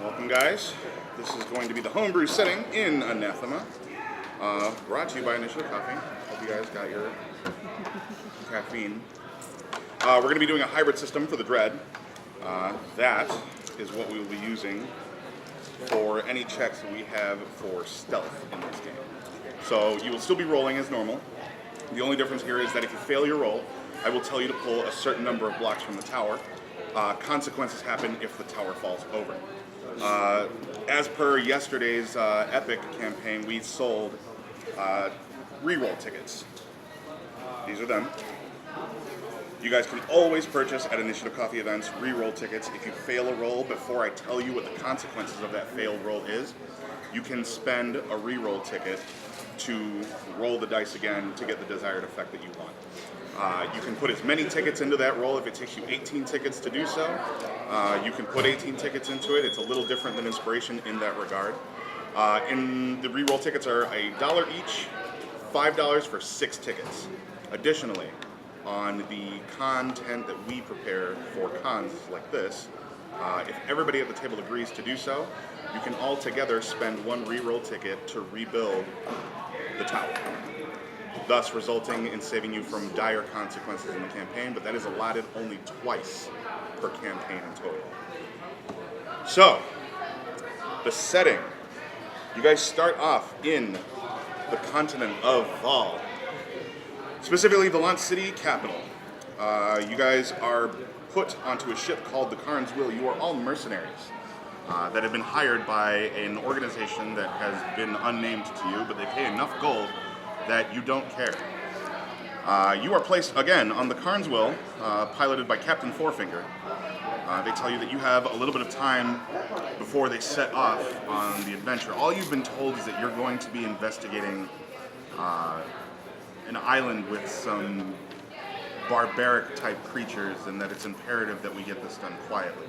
Welcome, guys. This is going to be the homebrew setting in Anathema. Brought to you by Initiative Coffee. Hope you guys got your caffeine. We're going to be doing a hybrid system for the Dread. That is what we will be using for any checks that we have for stealth in this game. So you will still be rolling as normal. The only difference here is that if you fail your roll, I will tell you to pull a certain number of blocks from the tower. Consequences happen if the tower falls over. As per yesterday's Epic campaign, we sold reroll tickets. These are them. You guys can always purchase at Initiative Coffee events reroll tickets. If you fail a roll before I tell you what the consequences of that failed roll is, you can spend a reroll ticket to roll the dice again to get the desired effect that you want. You can put as many tickets into that roll if it takes you 18 tickets to do so. You can put 18 tickets into it. It's a little different than Inspiration in that regard. And the reroll tickets are $1 each, $5 for 6 tickets. Additionally, on the content that we prepare for cons like this, if everybody at the table agrees to do so, you can all together spend one reroll ticket to rebuild the tower, thus resulting in saving you from dire consequences in the campaign, but that is allotted only twice per campaign in total. So, the setting. You guys start off in the continent of Val, specifically the Lyon City capital. You guys are put onto a ship called the Karn's Will. You are all mercenaries that have been hired by an organization that has been unnamed to you, but they pay enough gold that you don't care. You are placed again on the Karn's Will, piloted by Captain Fourfinger. They tell you that you have a little bit of time before they set off on the adventure. All you've been told is that you're going to be investigating an island with some barbaric type creatures, and that it's imperative that we get this done quietly.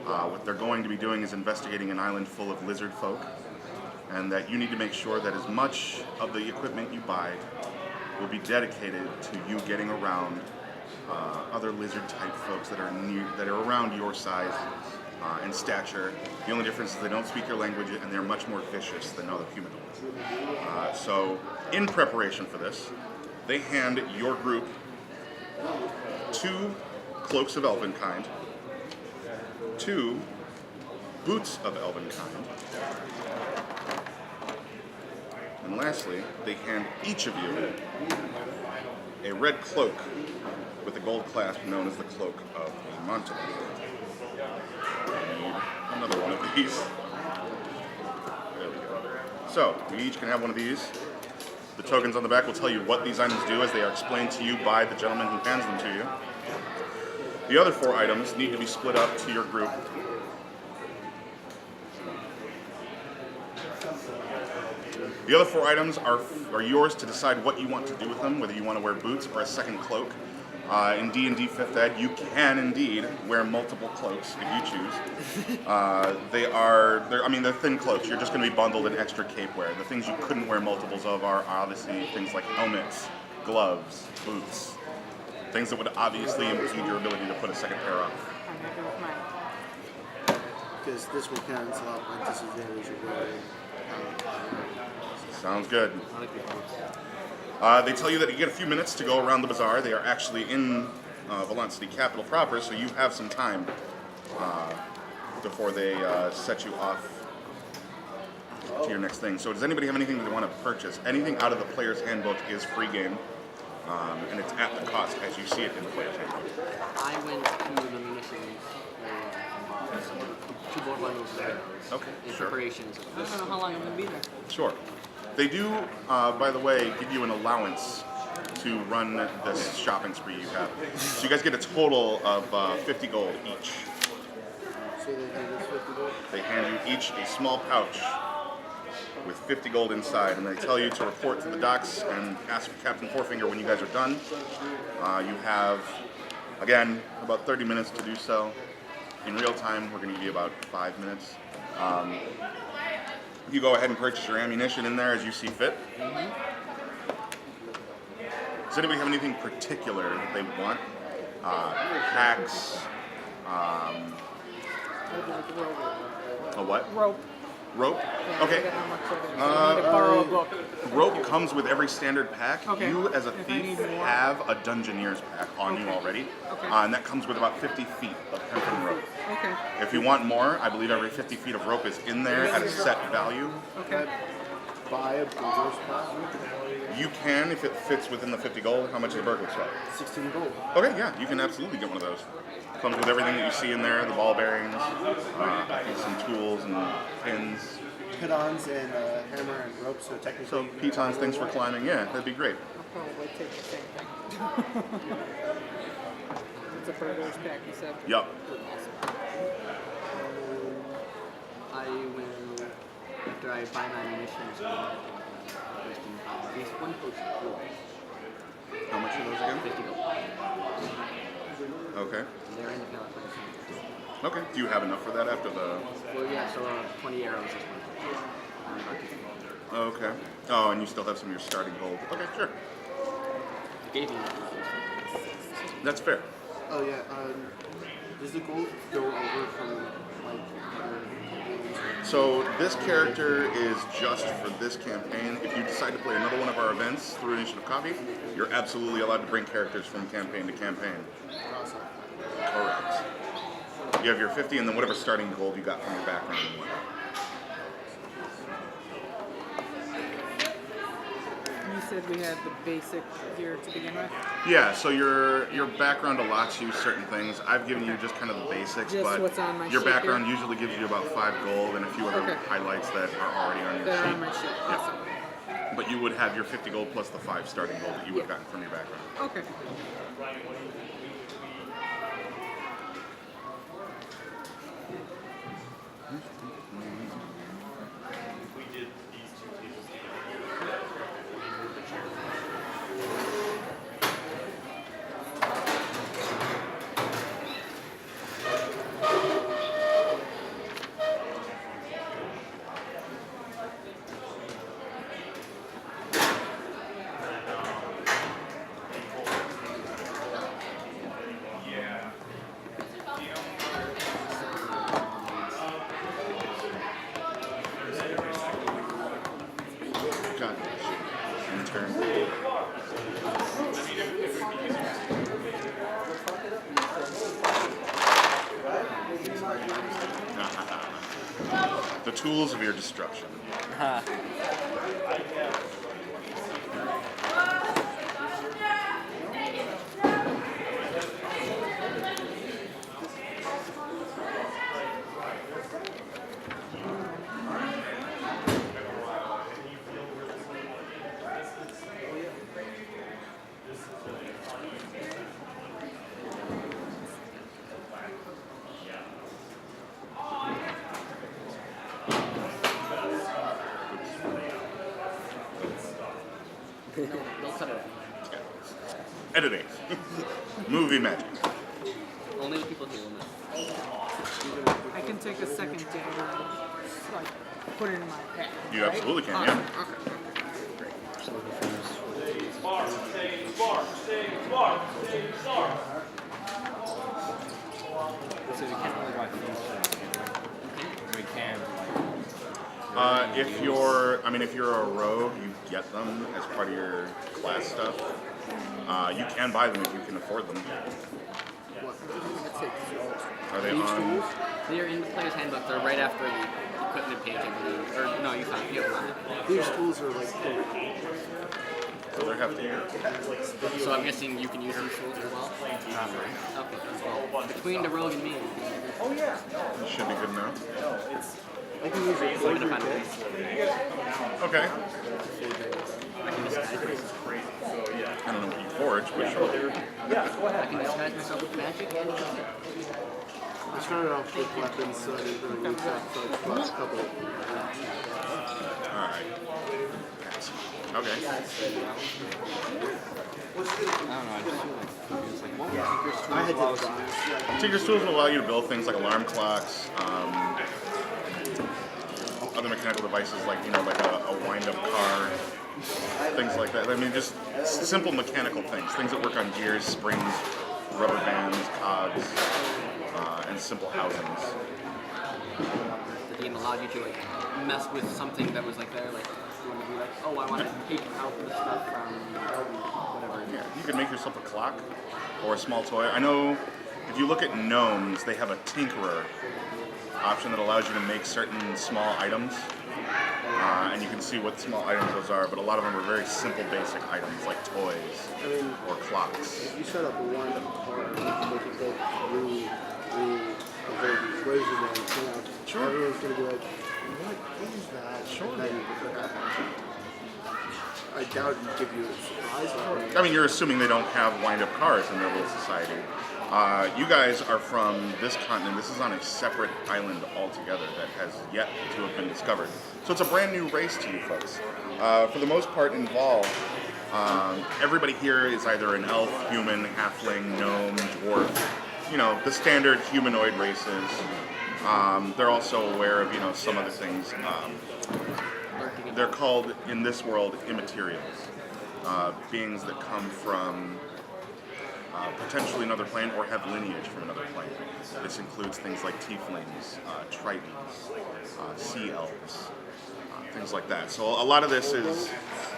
What they're going to be doing is investigating an island full of lizard folk, and that you need to make sure that as much of the equipment you buy will be dedicated to you getting around other lizard type folks that are around your size and stature. The only difference is they don't speak your language and they're much more vicious than other humanoids. So in preparation for this, they hand your group 2 cloaks of elven kind, 2 boots of elven kind, and lastly, they hand each of you a red cloak with a gold clasp known as the Cloak of the Mountain. Another one of these. There we go. So, you each can have one of these. The tokens on the back will tell you what these items do as they are explained to you by the gentleman who hands them to you. The other 4 items need to be split up to your group. The other 4 items are yours to decide what you want to do with them, whether you want to wear boots or a second cloak. In D&D 5th Ed, you can indeed wear multiple cloaks if you choose. They're thin cloaks. You're just going to be bundled in extra cape wear. The things you couldn't wear multiples of are obviously things like helmets, gloves, boots, things that would obviously impede your ability to put a second pair on. Because this will cancel out my disadvantage of wearing. Sounds good. They tell you that you get a few minutes to go around the bazaar. They are actually in the Lyon City capital proper, so you have some time before they set you off to your next thing. So does anybody have anything that they want to purchase? Anything out of the player's handbook is free game, and it's at the cost as you see it in the player's handbook. I went to the munitions, 2 more bundles Okay, in sure. preparations. I don't know how long I'm going to be there. Sure. They do, by the way, give you an allowance to run this shopping spree you have. So you guys get a total of 50 gold each. So they do this 50 gold? They hand you each a small pouch with 50 gold inside, and they tell you to report to the docks and ask for Captain Fourfinger when you guys are done. You have, again, about 30 minutes to do so. In real time, we're going to give you about 5 minutes. You go ahead and purchase your ammunition in there as you see fit. Does anybody have anything particular that they want? Hacks, A what? Rope. Rope? Yeah, I Okay. forget how much it is. I need to borrow a book. Rope comes with every standard pack. Okay. You, as a If I thief, need more. have a Dungeoneer's pack on you Okay. already. Okay. And that comes with about 50 feet of hempen rope. Okay. If you want more, I believe every 50 feet of rope is in there at a set value. Okay. Buy a burglar's pack. You can, if it fits within the 50 gold. How much is burglar swap? 16 gold. Okay, yeah, you can absolutely get one of those. Comes with everything that you see in there, the ball bearings, some tools and pins. Pitons and hammer and rope, so technically. So you can pitons, have things a for little climbing, yeah, that'd be great. I'll probably take the same thing. It's a burglar's pack, you said? Yup. I will, after I buy my munitions, at least one potion of gold. How much are those again? 50 gold. Okay. They're in the pallet price. Okay. Do you have enough for that after the... Well, yeah, so 20 arrows is one potion. I'm about to go. Okay. Oh, and you still have some of your starting gold. Okay, sure. I gave you that. That's fair. Oh yeah. Does the gold go over from like other campaigns? So this character is just for this campaign. If you decide to play another one of our events through Initiative Coffee, you're absolutely allowed to bring characters from campaign to campaign. Awesome. Correct. You have your 50 and then whatever starting gold you got from your background and whatnot. You said we had the basic gear to begin with? Yeah, so your background allots you certain things. I've given you just kind of the basics, Just but what's on my your sheet background here? usually gives you about 5 gold and a few other Okay. highlights that are already on your They're sheet. on my sheet. Yeah. Awesome. But you would have your 50 gold plus the 5 starting gold that you would have gotten from your background. Okay. God bless you. Intern. The tools of your destruction. They'll cut it out. Editing. Movie magic. Only the people who will know. I can take a second dagger and like put it in my pack. You right? absolutely can, Awesome. yeah. Okay. So we can't really buy things. We can, If you're a rogue, you get them as part of your class stuff. You can buy them if you can afford them. Are they on? They're in the player's handbook. They're right after the equipment page, I believe. Or no, you have found it. These tools are like So they're hefty. So I'm guessing you can use these tools as well? Okay, well, between the rogue and me, This should be good enough. I can use it I'm gonna for find a your way. Okay. I can disguise myself. I don't know what you forge, but sure. I can disguise myself with magic and I started off with weapons, so I didn't really need that for like the last couple. Alright. Pass. Okay. I don't know, I just feel like it's like, what was I had to buy. Tinker's tools will allow you to build things like alarm clocks, other mechanical devices like a wind-up car, things like that. I mean, just simple mechanical things that work on gears, springs, rubber bands, cogs, and simple housings. the game allowed you to like mess with something that was like there, like you want to be like, oh, I want to take out the stuff from whatever. Yeah, you can make yourself a clock or a small toy. I know if you look at gnomes, they have a tinkerer option that allows you to make certain small items. And you can see what small items those are, but a lot of them are very simple, basic items like toys I mean, or clocks. if you set up one or make it go through a very closing and Sure. everyone's gonna be like, what is that? Sure. And then what happens? I doubt it'd give you a surprise. I mean, you're assuming they don't have wind-up cars in their little society. You guys are from this continent. This is on a separate island altogether that has yet to have been discovered. So it's a brand new race to you folks. For the most part involved, everybody here is either an elf, human, halfling, gnome, dwarf, you know, the standard humanoid races. They're also aware of, you know, some other things. They're called, in this world, immaterials. Beings that come from potentially another plane or have lineage from another plane. This includes things like tieflings, tritons, sea elves, things like that. So a lot of this is...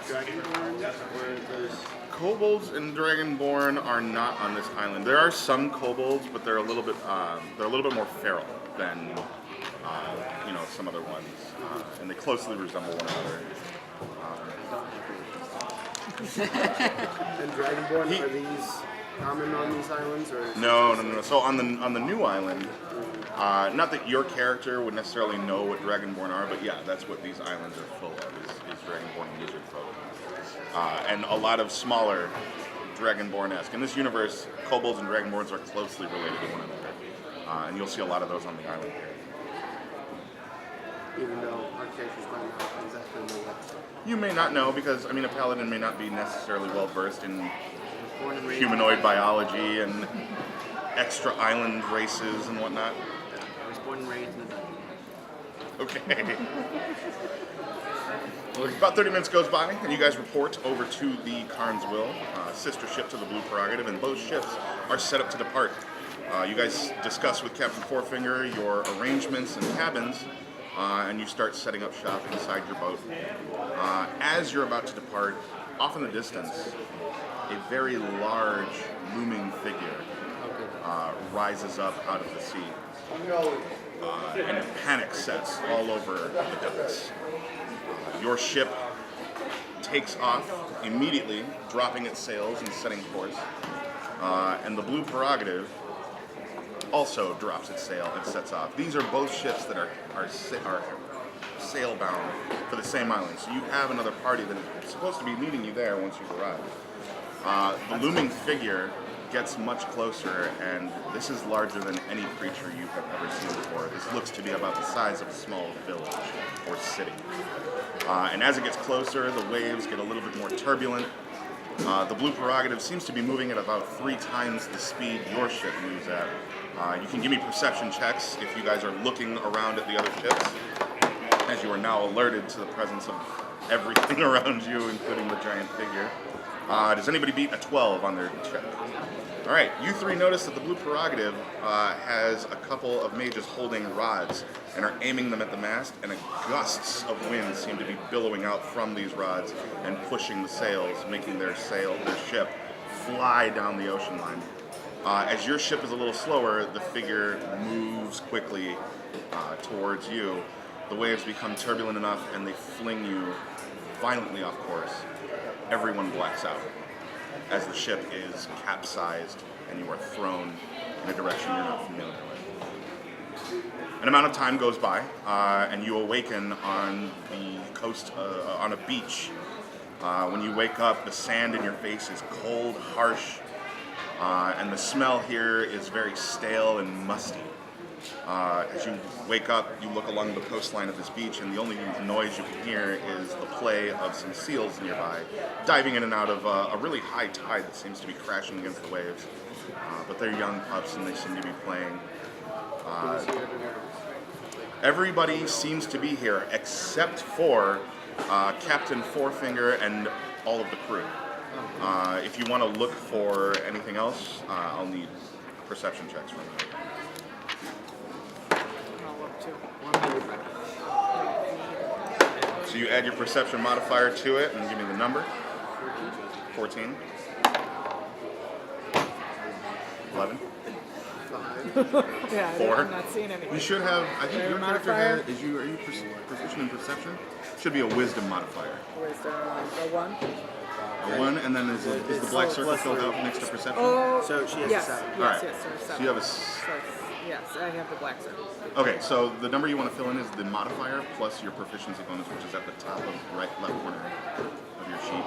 Dragonborn or those. Kobolds and Dragonborn are not on this island. There are some kobolds, but they're a little bit more feral than you know, some other ones, and they closely resemble one another. And Dragonborn, are these common on these islands, or? No. So on the new island, not that your character would necessarily know what Dragonborn are, but yeah, that's what these islands are full of, is Dragonborn lizard folk. And a lot of smaller Dragonborn-esque. In this universe, kobolds and Dragonborns are closely related to one another. And you'll see a lot of those on the island here. Even though our characters might not exactly know what. You may not know, because, I mean, a paladin may not be necessarily well-versed in Born and raised humanoid biology and extra island races and whatnot. I was born and raised in a dungeon. Okay. About 30 minutes goes by, and you guys report over to the Karn's Will, sister ship to the Blue Prerogative, and both ships are set up to depart. You guys discuss with Captain Fourfinger your arrangements and cabins, and you start setting up shop inside your boat. As you're about to depart, off in the distance, a very large, looming figure rises up out of the sea. And panic sets all over the decks. Your ship takes off immediately, dropping its sails and setting course. And the Blue Prerogative also drops its sail and sets off. These are both ships that are sail-bound for the same island. So you have another party that is supposed to be meeting you there once you've arrived. The looming figure gets much closer, and this is larger than any creature you have ever seen before. This looks to be about the size of a small village or city. And as it gets closer, the waves get a little bit more turbulent. The Blue Prerogative seems to be moving at about 3 times the speed your ship moves at. You can give me perception checks if you guys are looking around at the other ships, as you are now alerted to the presence of everything around you, including the giant figure. Does anybody beat a 12 on their check? All right, you 3 notice that the Blue Prerogative has a couple of mages holding rods and are aiming them at the mast, and gusts of wind seem to be billowing out from these rods and pushing the sails, making their ship, fly down the ocean line. As your ship is a little slower, the figure moves quickly towards you. The waves become turbulent enough, and they fling you violently off course. Everyone blacks out as the ship is capsized and you are thrown in a direction you're not familiar with. An amount of time goes by, and you awaken on the coast, on a beach. When you wake up, the sand in your face is cold, harsh, and the smell here is very stale and musty. As you wake up, you look along the coastline of this beach, and the only noise you can hear is the play of some seals nearby, diving in and out of a really high tide that seems to be crashing against the waves. But they're young pups, and they seem to be playing. Everybody seems to be here, except for Captain Fourfinger and all of the crew. If you want to look for anything else, I'll need perception checks from you. 2. 100 records. So you add your perception modifier to it and give me the number. 14. 11. 5. Yeah, 4. I'm not seeing anything. You should have. I think There your a character modifier? has. Are you proficient in perception? Should be a wisdom modifier. Wisdom, a 1. A 1, and then is the black circle plus filled three. out next to perception? Oh, So she has yes, a 7. yes, Alright. yes, sir, 7. So you have a. So it's- yes, I have the black circle. Okay, so the number you want to fill in is the modifier plus your proficiency bonus, which is at the top of left corner of your sheet.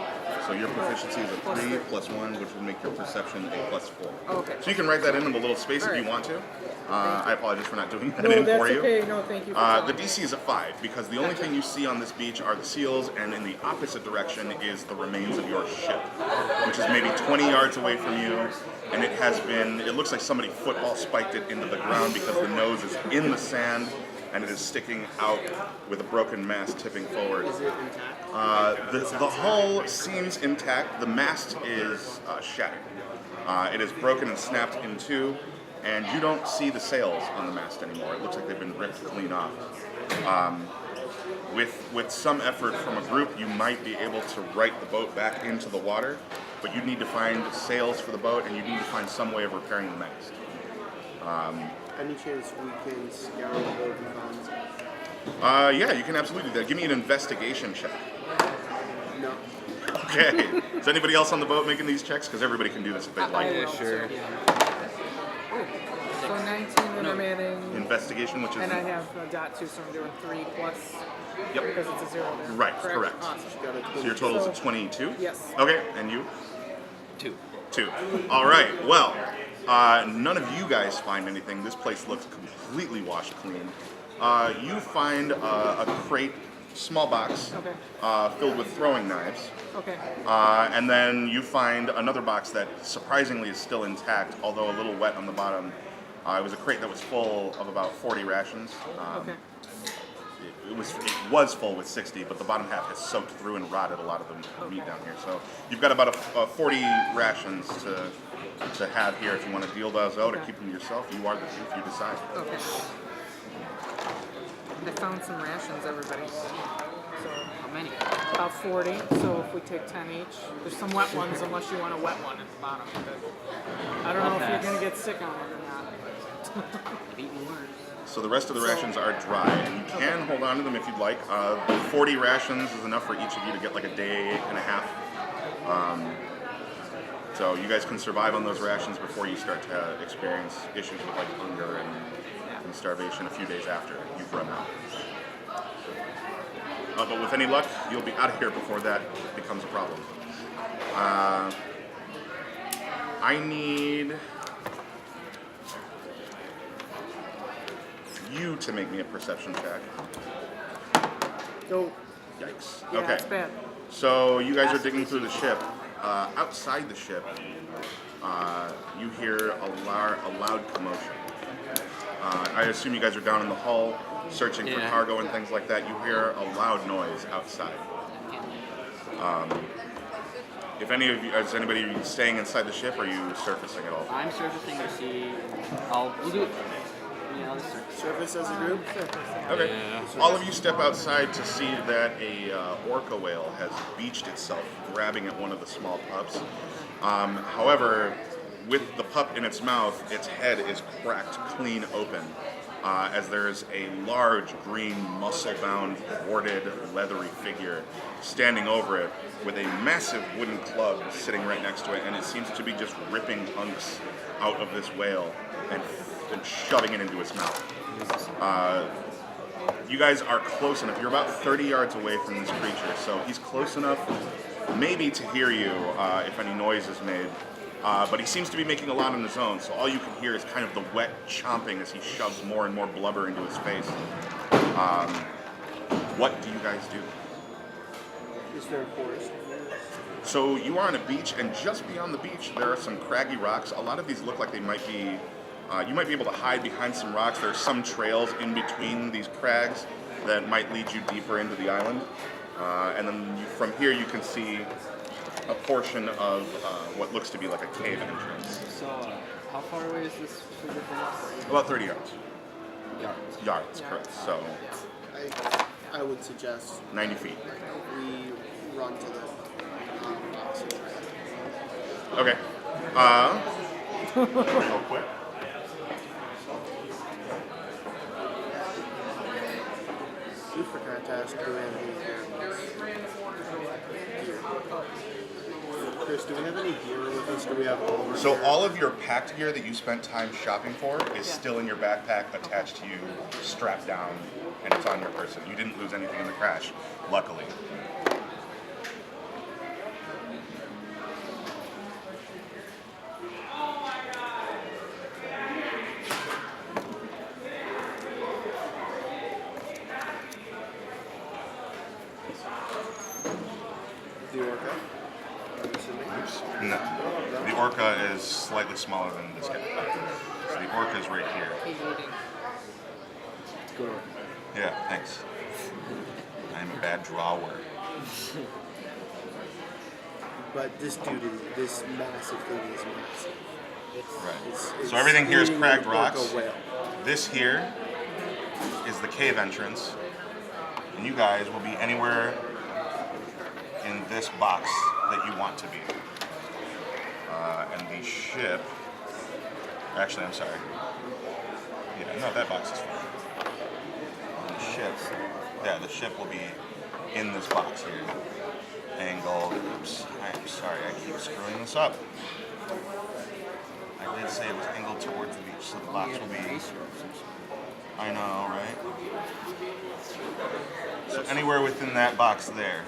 So your proficiency is a 3 plus 1, which will make your perception a plus 4. Oh, okay. So you can write that in the little space if you Alright. want to. I apologize for not doing that No, in that's for you. okay. No, thank you for The telling me. DC is a 5 because the only Gotcha. thing you see on this beach are the seals, and in the opposite direction is the remains of your ship, which is maybe 20 yards away from you. And it has been, it looks like somebody football spiked it into the ground because the nose is in the sand and it is sticking out with a broken mast tipping forward. Is it intact? The hull seems intact. The mast is shattered. It is broken and snapped in two, and you don't see the sails on the mast anymore. It looks like they've been ripped clean off. With some effort from a group, you might be able to right the boat back into the water, but you'd need to find sails for the boat, and you'd need to find some way of repairing the mast. Any chance we can scour the boat and find? Yeah, you can absolutely do that. Give me an investigation check. No. Okay. Is anybody else on the boat making these checks? Because everybody can do this if they'd I like. will, sure. too. Oh, so 19 and I'm adding, Investigation, which is and I have a dot 2, so I'm doing 3 plus, Yep. because it's a 0 there. Right, correct. Awesome. Got a So your total is So- a 22? Yes. Okay, and you? 2. 2. All right, well, none of you guys find anything. This place looks completely washed clean. You find a crate, small box, Okay. filled with throwing knives. Okay. And then you find another box that surprisingly is still intact, although a little wet on the bottom. It was a crate that was full of about 40 rations. Okay. It was full with 60, but the bottom half has soaked through and rotted a lot of the meat down here. So you've got about a 40 rations to have here. If you want to deal those out or Okay. keep them yourself, you are the chief. You decide. Okay. I found some rations, everybody. So How many? about 40. So if we take 10 each, there's some wet ones, unless you want a wet one at the bottom. But I don't know if Okay. you're gonna get sick on it or not. I've eaten worse. So the rest of the rations are dry, and you can hold on to them if you'd like. 40 rations is enough for each of you to get like a day and a half. So you guys can survive on those rations before you start to experience issues with like hunger and starvation a few days after you've run out. But with any luck, you'll be out of here before that becomes a problem. I need you to make me a perception check. Go. Yikes. Yeah, Okay. it's bad. So you guys are digging through the ship. Outside the ship, you hear a loud commotion. I assume you guys are down in the hull, searching for Yeah. cargo and things like that. You hear a loud noise outside. If any of you, is anybody staying inside the ship, or are you surfacing at all? I'm surfacing to see. We'll do it. Yeah, I'll just surface. Surface as a group? Okay. All of you step outside to see that a orca whale has beached itself, grabbing at one of the small pups. However, with the pup in its mouth, its head is cracked clean open, as there is a large green, muscle-bound, warded, leathery figure standing over it with a massive wooden club sitting right next to it, and it seems to be just ripping hunks out of this whale and shoving it into its mouth. You guys are close enough. You're about 30 yards away from this creature, so he's close enough maybe to hear you if any noise is made. But he seems to be making a lot on his own, so all you can hear is kind of the wet chomping as he shoves more and more blubber into his face. What do you guys do? Is there a forest? So you are on a beach, and just beyond the beach, there are some craggy rocks. A lot of these look like they might be, you might be able to hide behind some rocks. There are some trails in between these crags that might lead you deeper into the island. And then from here you can see a portion of what looks to be like a cave entrance. So, how far away is this figure from us? About 30 yards. Yards. Yards, Yeah. correct. So I would suggest 90 feet. we run to the box. Okay. Real quick. You forgot to ask, do we have any gear? Chris, do we have any gear with us? Do we have all of our So gear? all of your packed gear that you spent time shopping for is Yeah. still in your backpack, attached to you, strapped down, and it's on your person. You didn't lose anything in the crash, luckily. The Orca? I'm assuming. No. The orca is slightly smaller than this guy. So the orca is right here. He's eating. Go to Yeah, thanks. I'm a bad drawer. But this dude is, this massive thing is massive. Right. It's So everything here is eating cracked an orca rocks. whale. This here is the cave entrance. And you guys will be anywhere in this box that you want to be. And the ship... Actually, I'm sorry. Yeah, no, that box is fine. And the ship... Yeah, the ship will be in this box here. Angled. Oops. I'm sorry, I keep screwing this up. I did say it was angled towards the beach, so the box will be... I know, right? So anywhere within that box there,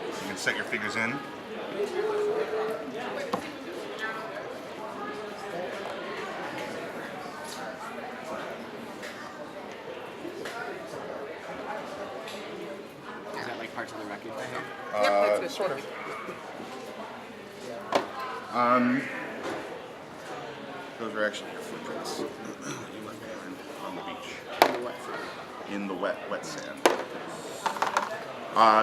you can set your figures in. Is that like parts of the wreckage? Yep, that's good. Sort of. Those are actually your footprints. You left behind on the beach. In the wet sand.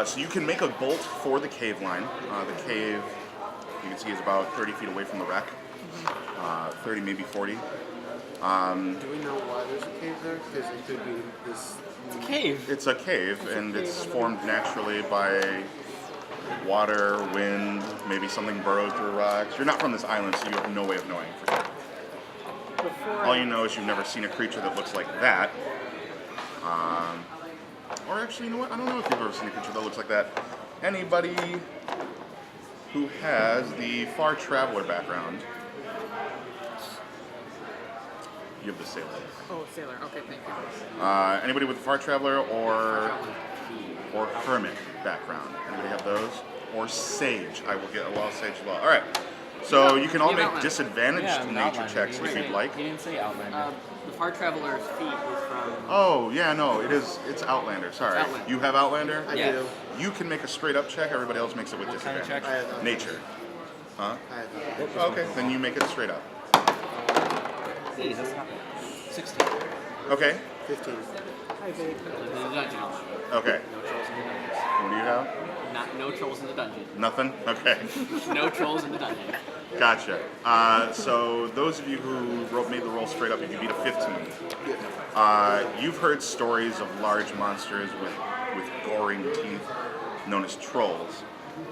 So you can make a bolt for the cave line. The cave, you can see, is about 30 feet away from the wreck. 30, maybe 40. Do we know why there's a cave there? Because it could be this. Cave. It's a cave, It's a and cave it's under formed naturally by water, wind, maybe something burrowed through rocks. You're not from this island, so you have no way of knowing for sure. Before All you know is you've never seen a creature that looks like that. Or actually, you know what? I don't know if you've ever seen a creature that looks like that. Anybody who has the Far Traveler background, you have the Sailor. Oh, sailor. Okay, thank you. Anybody with the Far Traveler or Hermit background? Anybody have those? Or Sage. I will get a lot of Sage as well. All right. So you can all You have make Outlander. disadvantaged I'm nature Outlander. checks You if didn't you'd say- like. You didn't say Outlander. The Far Traveler's feet is from. Oh, yeah, no, it's Outlander. Sorry. It's Outlander. You have Outlander? I Yeah. do. You can make a straight up check, everybody else makes it with What kind of disadvantage. check? I have that. Nature. Huh? I have that. Oh, okay, then you make it straight up. Hey, that's not bad. 16. Okay, 15. Hi, babe. In the dungeon. okay. No trolls in the dungeon. What do you have? No trolls in the dungeon. Nothing? Okay. No trolls in the dungeon. Gotcha. So those of you who made the roll straight up, if you beat a 15, you've heard stories of large monsters with goring teeth known as trolls.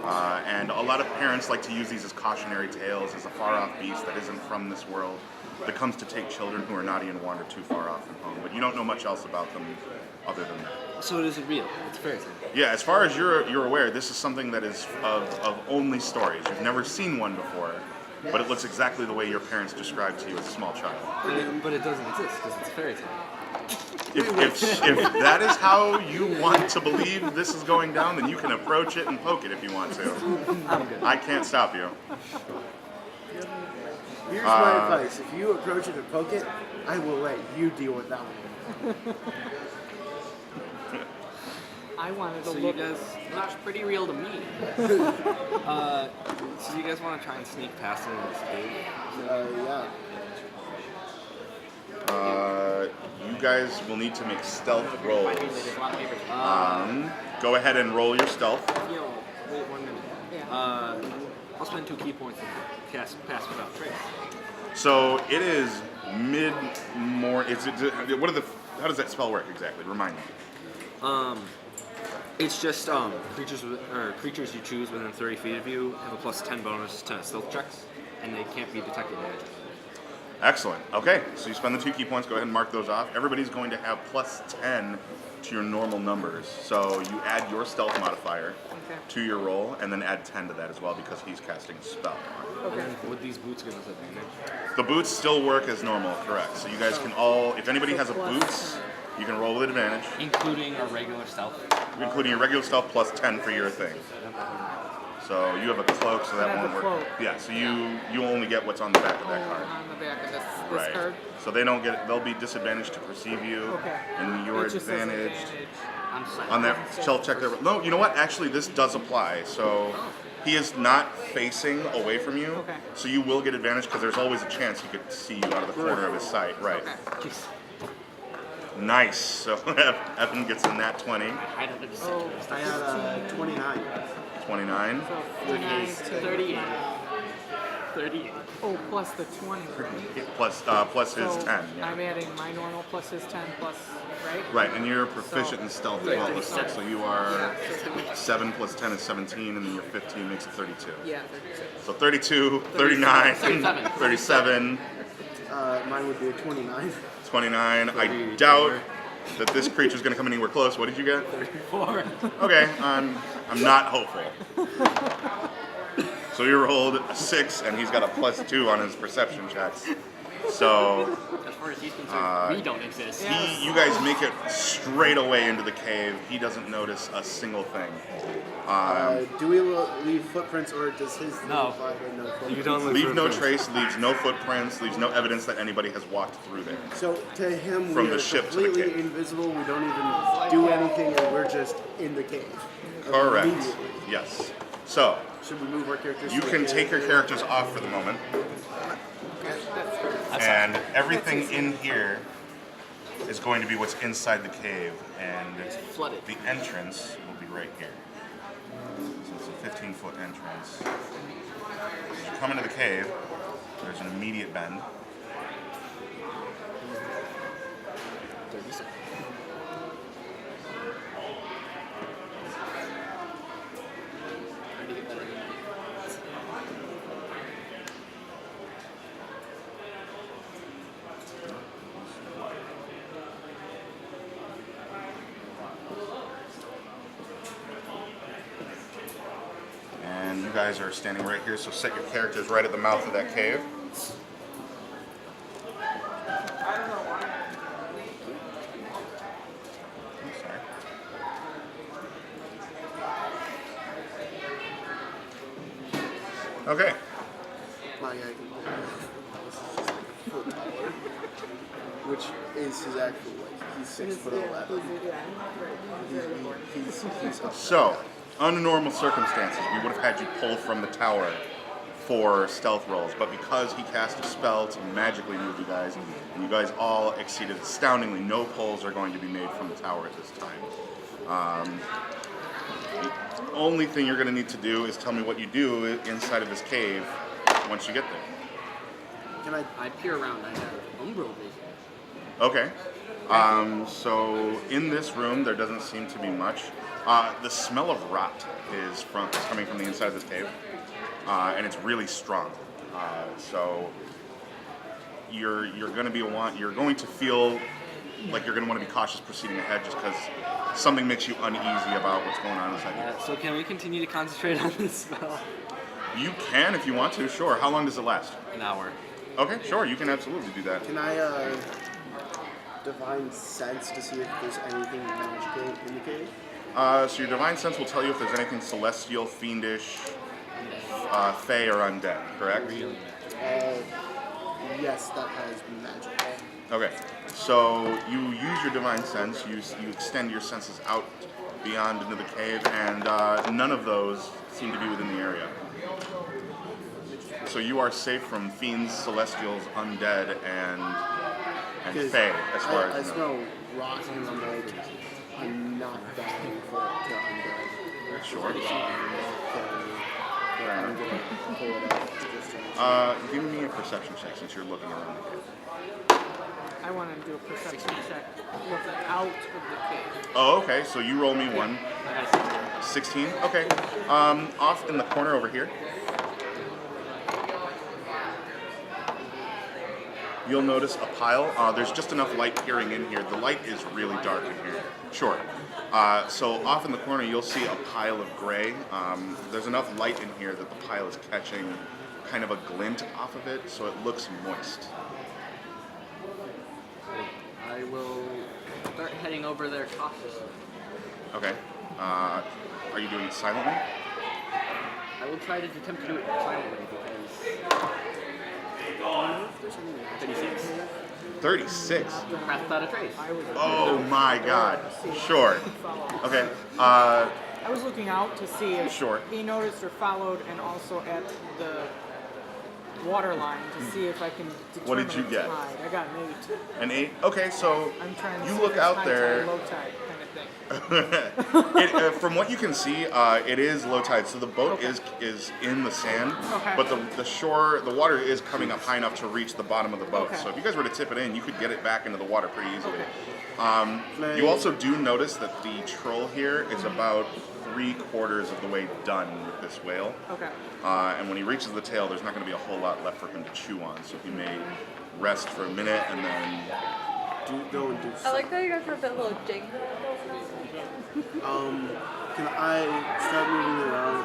And a lot of parents like to use these as cautionary tales, as a far-off beast that isn't from this world, that comes to take children who are naughty and wander too far off from home. But you don't know much else about them other than that. So it isn't real. It's a fairy tale. Yeah, as far as you're aware, this is something that is of only stories. You've never seen one before, but it looks exactly the way your parents described to you as a small child. But it doesn't exist because it's a fairy tale. If that is how you want to believe this is going down, then you can approach it and poke it if you want to. I'm good. I can't stop you. Here's my advice. If you approach it and poke it, I will let you deal with that one. I wanted to So you look. guys looks pretty real to me. So you guys want to try and sneak past it in this cave? Yeah. You guys will need to make stealth rolls. There's a lot of papers. Go ahead and roll your stealth. Yo, wait 1 minute. Yeah. I'll spend 2 key points and pass without trace. So it is Mid-more. Is it? What are the? How does that spell work exactly? Remind me. It's just creatures you choose within 30 feet of you have a +10 bonus to stealth checks, and they can't be detected by agents. Excellent. Okay, so you spend the 2 key points. Go ahead and mark those off. Everybody's going to have +10 to your normal numbers. So you add your stealth modifier Okay. to your roll, and then add 10 to that as well because he's casting a spell. Okay. And would these boots give us advantage? The boots still work as normal, correct? So you guys can all, if anybody has a boots, you can roll with advantage, Including our regular stealth? including your regular stealth +10 for your thing. So you have a cloak, so that I have won't the work. cloak. Yeah, so you only get what's on the back of that card. On the back of this Right. card. So they don't get. They'll be disadvantaged to perceive you, Okay. and you're It just says advantaged advantage. I'm silent. on that stealth check. There. No, you know what? Actually, this does apply. So he is not facing away from you. Okay. So you will get advantage because there's always a chance he could see you out of the corner of his sight. Right. Okay. Jeez. Nice. So Evan gets a nat 20, I don't think Oh, I had 29. 29. so 29 to 38. 38. Oh, plus the 20. Right? Plus his So 10. Yeah. I'm adding my normal plus his 10 plus, right? Right, and you're proficient in stealth as well, with 6, so you are Yeah, so 7 plus 10 is 17, and then your 15 makes it 32. yeah, 36. So 32, 39, 37. 37, Mine would be a 29. 29. I doubt that this creature's going to come anywhere close. What did you get? 34. Okay, I'm not hopeful. So you rolled a 6, and he's got a +2 on his perception checks. So As far as he's concerned, we don't exist. you guys make it straight away into the cave. He doesn't notice a single thing. Do we leave footprints, or does his No. imply no footprints? You don't Leave no trace, leaves no footprints, leaves no evidence that anybody has walked through there. So to him, From we the are ship to the completely cave. invisible. We don't even do anything, and we're just in the cave. Correct. Immediately. Yes. So Should we move our characters? you to the can cave? take your characters off for the moment, and everything in here is going to be what's inside the cave, and flooded. the entrance will be right here. So it's a 15-foot entrance. As you come into the cave, there's an immediate bend. 30 seconds. Trying to get better than that. And you guys are standing right here, so set your characters right at the mouth of that cave. I'm sorry. Okay. My guy can this is just like a foot taller, which is his actual like he's 6'11". He's a So, under normal circumstances, we would have had you pull from the tower for stealth rolls, but because he cast a spell to magically move you guys, and you guys all exceeded astoundingly, no pulls are going to be made from the tower at this time. The only thing you're going to need to do is tell me what you do inside of this cave once you get there. Can I? I peer around. I have umbral vision. Okay. So in this room, there doesn't seem to be much. The smell of rot is coming from the inside of this cave, and it's really strong. So you're going to feel like you're going to want to be cautious proceeding ahead, just because something makes you uneasy about what's going on inside you. So can we continue to concentrate on this spell? You can if you want to. Sure. How long does it last? An hour. Okay. Sure. You can absolutely do that. Can I divine sense to see if there's anything magical in the cave? So your divine sense will tell you if there's anything celestial, fiendish, fey, or undead. Correct? Yes, that has magical. Okay, so you use your divine sense, you extend your senses out beyond into the cave, and none of those seem to be within the area. So you are safe from fiends, celestials, undead, and fae, as far I as you know. smell rot and I'm like, I'm not dying for it to undead. Sure. I'm gonna pull it out just to Give me a perception check since you're looking around the cave. I want to do a perception check looking out of the cave. Oh, okay. So you roll me one. I got a 16. 16. Okay. Off in the corner over here. You'll notice a pile. There's just enough light peering in here. The light is really dark in here. Sure. So off in the corner, you'll see a pile of gray. There's enough light in here that the pile is catching kind of a glint off of it, so it looks moist. I will start heading over there cautiously. Okay. Are you doing it silently? I will try to attempt to do it silently because. 36. 36. Craft without a trace. Oh my god. Sure. Okay. I was looking out to see if Sure. he noticed or followed, and also at the water line to see if I can determine What did you its get? tide. I got an 8. An 8? Okay, so I'm trying to you see look if it's out high there. tide, low tide kind of thing. From what you can see, it is low tide, so the boat Okay. is in the sand, Okay. but the shore, the water is coming up high enough to reach the bottom of the boat. Okay. So if you guys were to tip it in, you could get it back into the water pretty easily. Okay. You also do notice that the troll here is about 3/4 of the way done with this whale. Okay. And when he reaches the tail, there's not going to be a whole lot left for him to chew on, so he may rest for a minute and then... Go and do I like that you guys have that little jig. Can I start moving around?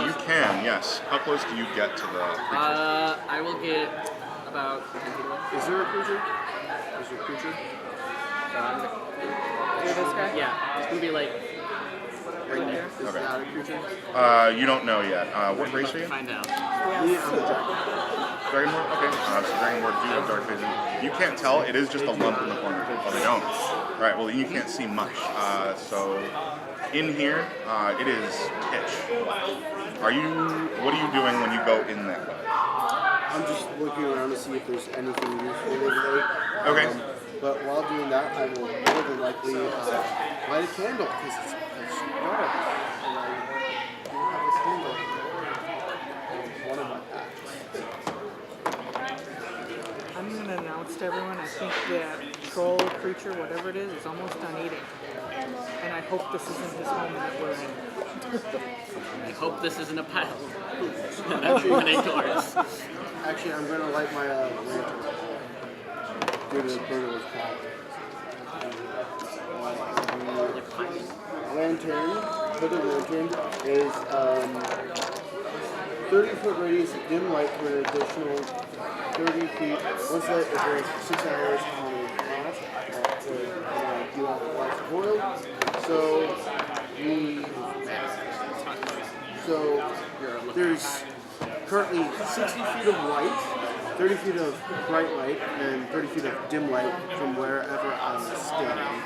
you can, yes. How close do you get to the creature? I will get about 10 feet away. Is there a creature? Is there a creature? You're this guy? Yeah, it's gonna be like Right there. Is Okay. that a creature? You don't know yet. What race are you? Find out. Yeah, I'm a dragon. Dragonborn? Okay. So Dragonborn do have dark vision. You can't tell. It is just a lump in the corner. Oh, they don't. All right. Well, you can't see much. So in here, it is pitch. What are you doing when you go in that way? I'm just looking around to see if there's anything useful over there. Okay. But while doing that, I will more than likely light a candle because it's dark. And I do have a candle. One of my packs. I'm going to announce to everyone, I think that troll creature, whatever it is almost done eating. And I hope this isn't his home that we're in. I hope this isn't a pile. That's opening doors. Actually, I'm going to light my lantern. Due to the burner was quiet. Lantern, for the lantern, is 30-foot radius of dim light for an additional 30 feet. Once lit, it burns for 6 hours on a flash. You have a flash of oil. So there's currently 60 feet of light, 30 feet of bright light, and 30 feet of dim light from wherever I'm standing.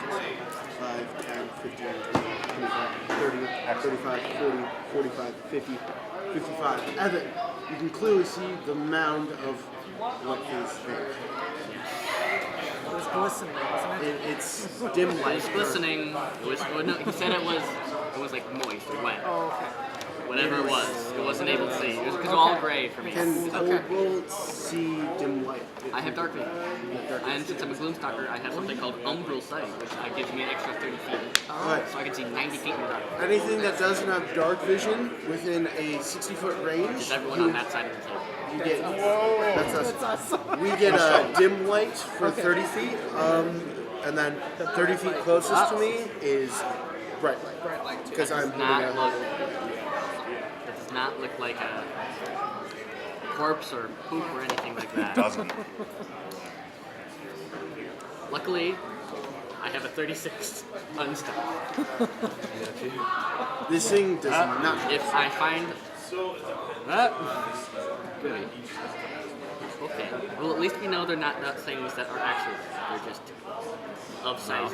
5, 10, 15, 20, 25, 30, 35, 40, 45, 50, 55. Evan, you can clearly see the mound of what is there. It was glistening, wasn't it? It's dim light. It's glistening. It was. Oh, no, he said it was like moist or wet. Oh, okay. Whatever it wasn't able to see. It was all gray for me. Can Okay. old bullets see dim light? I have dark vision. And since I'm a gloomstalker, I have something called umbral sight, which gives me an extra 30 feet. Alright. So I can see 90 feet in the dark. Anything that doesn't have dark vision within a 60-foot range, Is everyone on that side of the table? you get. That's us. That's awesome. We get a dim light for 30 feet, and then 30 feet closest to me is bright light. Bright light too. Because I'm Does not moving look. out. It does not look like a corpse or poop or anything like that. Doesn't. Luckily, I have a 36 unstuck. This thing does not. If I find that, good. Okay. Well, at least we know they're not things that are actually. They're just of size.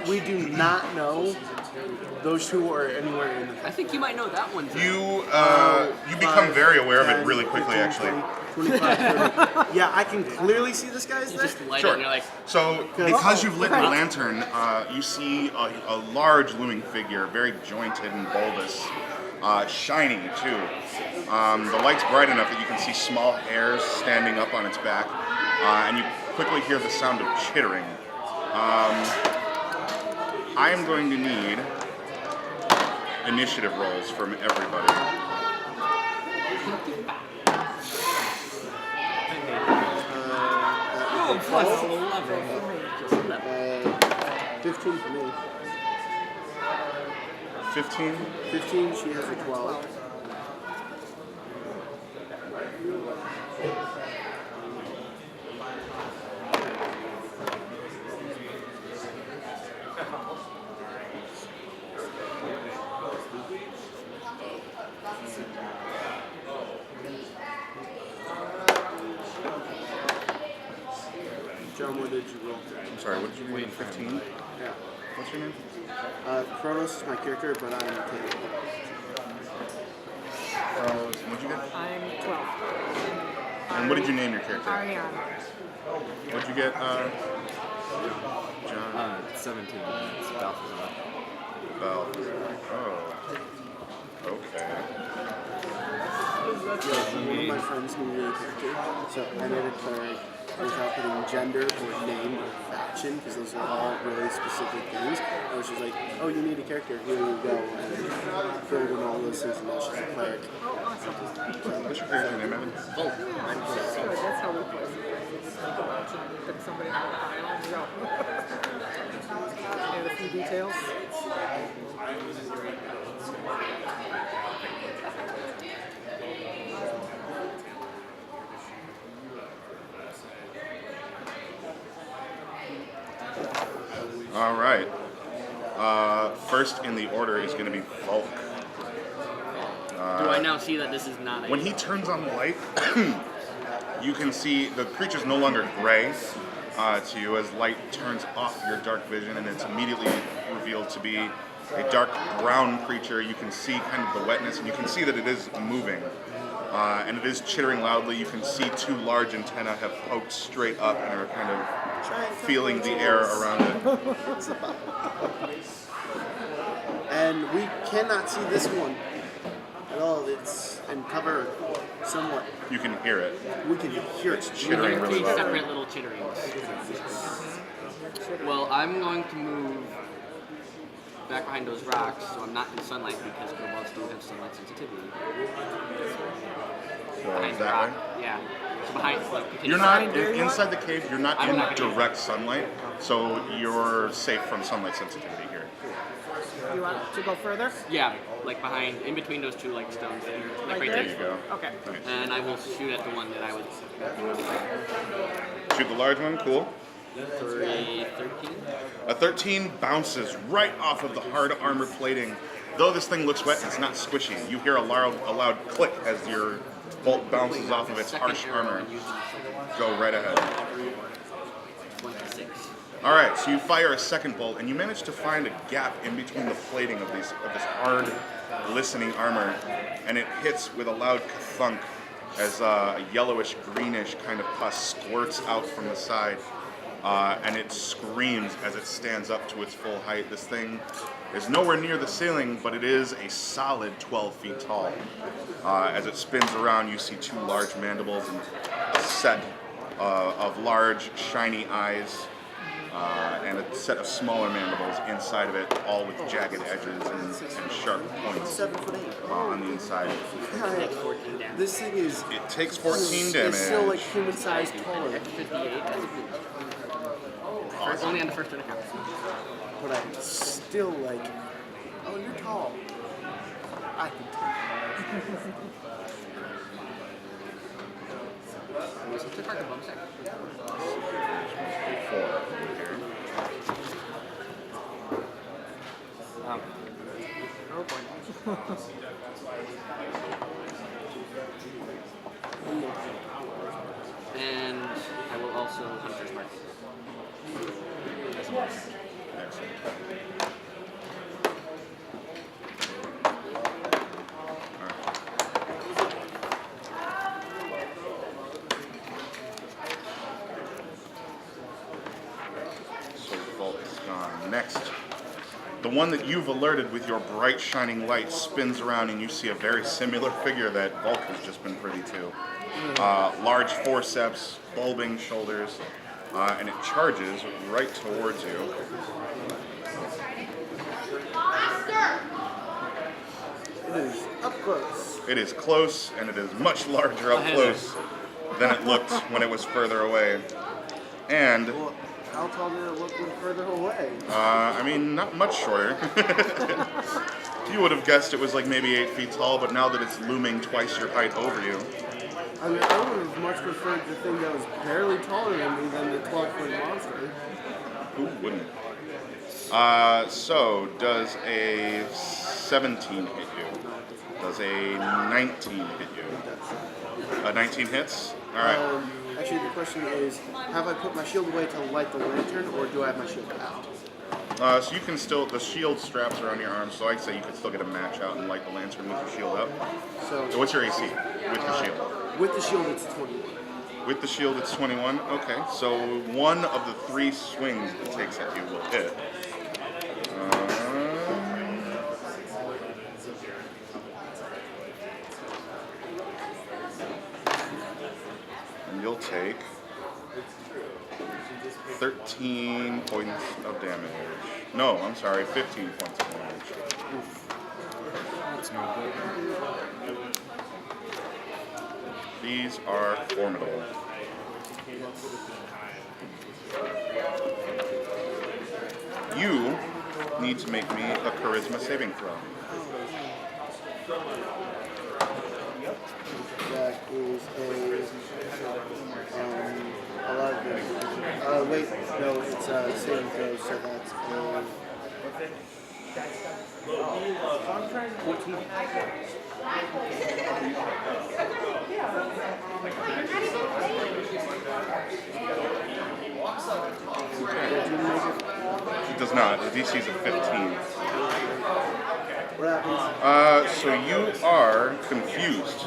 We do not know those two are anywhere in the. I think you might know that one. Too. You become very aware of it really quickly, 15, actually. 20, 25, 30. Yeah, I can clearly see this guy's You there. just light it Sure. and you're like, So, because you've lit the lantern, you see a large looming figure, very jointed and bulbous, shiny too. The light's bright enough that you can see small hairs standing up on its back. and you quickly hear the sound of chittering. I am going to need initiative rolls from everybody. Plus 11. 15 for me. 15? 15, she has a 12. John, what did you roll? I'm sorry, what did you read? 15? Yeah. What's your name? Kronos is my character, but I'm Taylor. What'd you get? I'm 12. And what did you name your character? Ariana. What'd you get, John? 17. It's Balthazar. Balthazar. Oh. Okay. One of my friends needed a character, so I made a cleric without putting gender or name or faction, because those are all really specific things. I was just like, oh, you need a character, here you go, and filled in all those things, and now she's a cleric. Oh, awesome. What's your character name, Evan? That's good. That's how we play. Put somebody on the pile and go. And a few details. All right. First in the order is going to be Volk. Do I now see that this is not a... When he turns on the light, you can see the creature's no longer gray to you as light turns off your dark vision, and it's immediately revealed to be a dark brown creature. You can see kind of the wetness, and you can see that it is moving. And it is chittering loudly. You can see two large antennae have poked straight up and are kind of feeling the air around it. And we cannot see this one at all. It's and cover somewhat. You can hear it. We can hear it. Chittering really Three loud. separate little chitterings. Well, I'm going to move back behind those rocks, so I'm not in sunlight because kobolds do have sunlight sensitivity. So Behind is the that rock. way? Yeah. So behind, like, You're not inside the cave. You're not I'm in not gonna- direct sunlight, so you're safe from sunlight sensitivity here. You want to go further? Yeah, like behind, in between those two like stones there, like right There there. you go. Okay. Nice. And I will shoot at the one that I was. Shoot the large one. Cool. 13. A 13 bounces right off of the hard armor plating. Though this thing looks wet, it's not squishy. You hear a loud click as your bolt bounces off of its harsh armor. Go right ahead. 26. All right, so you fire a second bolt, and you manage to find a gap in between the plating of this hard, glistening armor, and it hits with a loud thunk as a yellowish, greenish kind of pus squirts out from the side, and it screams as it stands up to its full height. This thing is nowhere near the ceiling, but it is a solid 12 feet tall. As it spins around, you see two large mandibles and a set of large, shiny eyes. And a set of smaller mandibles inside of it, all with jagged edges and sharp points 7'8". on the inside. Takes 14 damage. This thing is It takes 14 damage. It's still like human-sized taller, 58 as a boost. Only on the first turn account. but I'm still like, oh, you're tall. I can tell. Was it took our bump sec? 4. Oh boy. And I will also Hunter's Mark. As a bonus. Excellent. So Vault is gone. Next, the one that you've alerted with your bright shining light spins around, and you see a very similar figure that Volk has just been privy to. large forceps, bulbing shoulders, and it charges right towards you. It is up close. It is close, and it is much larger up close than it looked when it was further away. And, Well, how tall did it look when further away? I mean, not much shorter. You would have guessed it was like maybe 8 feet tall, but now that it's looming twice your height over you, I mean, I would have much preferred the thing that was barely taller than me than the 12-foot monster. who wouldn't? So, does a 17 hit you? Does a 19 hit you? 19 hits? Alright. Actually, the question is, have I put my shield away to light the lantern, or do I have my shield out? So you can still, the shield straps are on your arms, so I'd say you could still get a match out and light the lantern with your shield up. So So, what's your AC with the shield? with the shield, it's 21. With the shield, it's 21. Okay, so one of the 3 swings it takes at you will hit. And you'll take 13 points of damage. No, I'm sorry, 15 points of damage. That's no good. These are formidable. You need to make me a charisma saving throw. That is a 11. Wait, no, it's a saving throw, so that's a 14. It does not. The DC is a 15. What happens? So you are confused.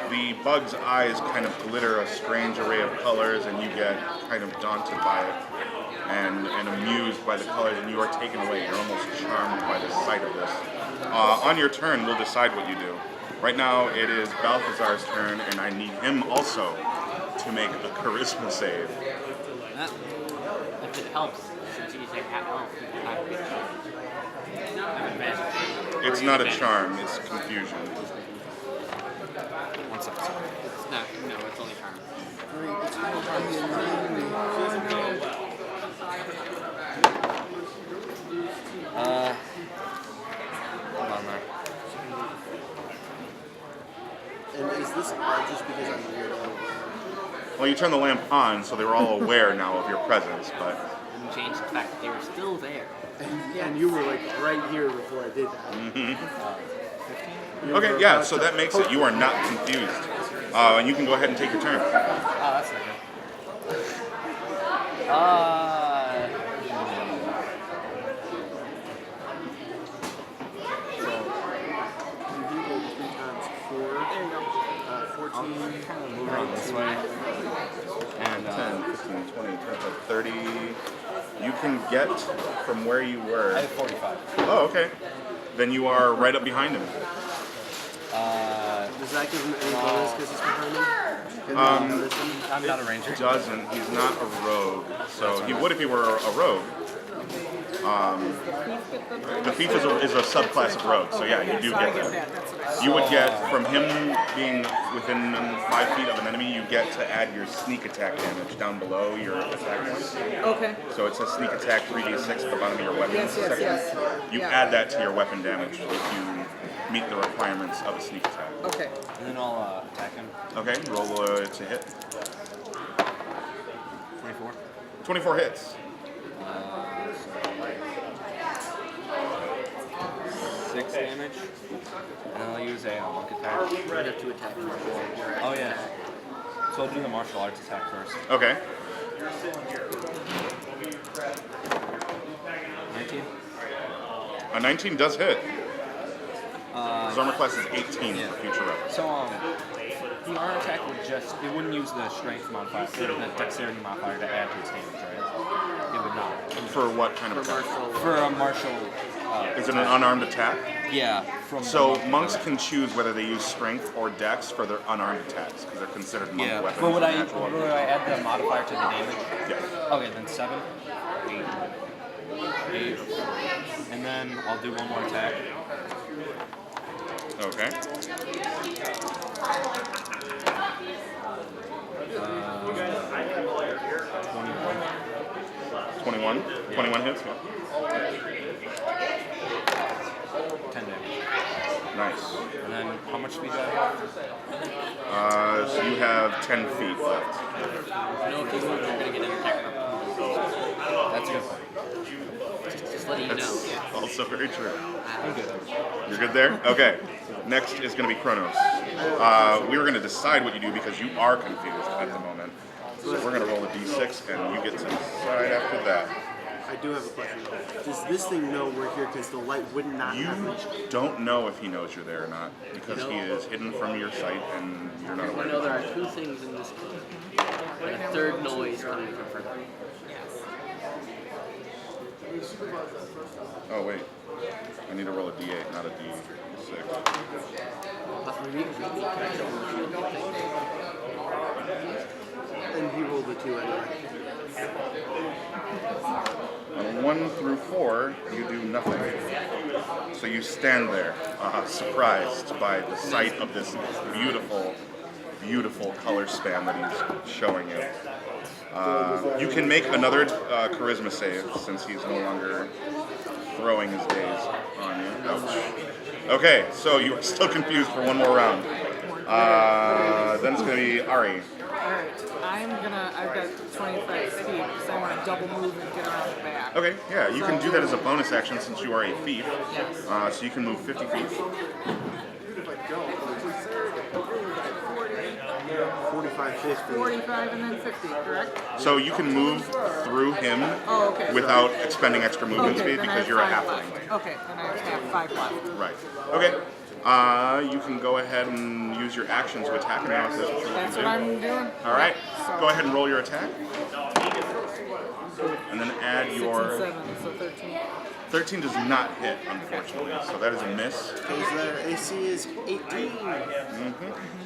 The bug's eyes kind of glitter a strange array of colors, and you get kind of daunted by it and amused by the colors, and you are taken away. You're almost charmed by the sight of this. On your turn, we'll decide what you do. Right now, it is Balthazar's turn, and I need him also to make a charisma save. If it helps, since he's like half elf, you have advantage. It's not a charm, it's confusion. 1 second. Sorry. No, it's only charm. It's going to be a 90. Hold on there. And is this just because I'm weird? Well, you turn the lamp on, so they're all aware now of your presence, but... And change the fact that they were still there. And you were like right here before I did that. You Okay, were yeah, about so to that makes it, you are not confused. And you can go ahead and take your turn. Oh, that's not good. You do go 3 times 4. 14. Kind of move around this way. And 10, 15, 20, 25, 30. You can get from where you were. I have 45. Oh, okay. Then you are right up behind him. Does that give him any bonus because he's behind him? Can they notice him? I'm not a ranger. Doesn't. He's not a rogue. So he would if he were a rogue. The thief is a subclass of rogue. So yeah, you do So I get get that. that. That's what I You would get, from him being within 5 feet of an enemy, you get to add your sneak attack damage down below your attack points. Okay. So it says sneak attack 3d6 at the bottom of your weapon Yes, yes, section. yes. You Yeah. add that to your weapon damage if you meet the requirements of a sneak attack. Okay. And then I'll attack him. Okay, roll to hit. 24. 24 hits. 6 damage. And I'll use a monk attack. I have to attack him. Oh, yeah. So I'll do the martial arts attack first. Okay. 19. A 19 does hit. His armor class is 18 yeah. for future reference. So, the arm attack would it wouldn't use the strength modifier, or the dexterity modifier to add to its damage, right? It would not. For what kind of attack? For a martial... Is it an unarmed attack? Yeah. So monks can choose whether they use strength or dex for their unarmed attacks because they're considered monk Yeah. weapons. But would and I natural weapons. add the modifier to the damage? Yes. Okay, then 7, 8, 8, and then I'll do one more attack. Okay. 21. 21 hits. Yeah. 10 damage. Nice. And then how much speed do I have? So you have 10 feet left. You know, if you move, you're gonna get an attack. That's good. Just letting you know. That's also very true. I'm good. You're good there? Okay. Next is going to be Kronos. We were going to decide what you do because you are confused at the moment. So we're going to roll a d6 and you get to decide after that. I do have a question. Does this thing know we're here because the light would not You have reached? don't know if he knows you're there or not because he is hidden from your sight and you're not You aware. know there are two things in this game. And a third noise coming from further. Oh, wait. I need to roll a d8, not a d6. And he rolled a 2 anyway. On 1 through 4, you do nothing. So you stand there, surprised by the sight of this beautiful, beautiful color span that he's showing you. You can make another charisma save since he's no longer throwing his gaze on you. Ouch. Okay, so you are still confused for one more round. Then it's going to be Ari. Alright, I've got 25 feet, so I want to double move and get around the back. Okay, yeah, you can do that as a bonus action since you are a thief. Yes. So you can move 50 feet. 45, 50. 45 and then 50, correct? So you can move through him Oh, okay. without expending extra movement Okay, speed then I because have you're a 5 halfling. left. Okay, then I have 5 left. Right. Okay. You can go ahead and use your action to attack him now if that's what you're That's looking what to do. I'm doing. All right. So Go ahead and roll your attack. And then add 6 your... and 7, so 13. 13 does not hit, unfortunately, so that is a miss. Because their AC is 18.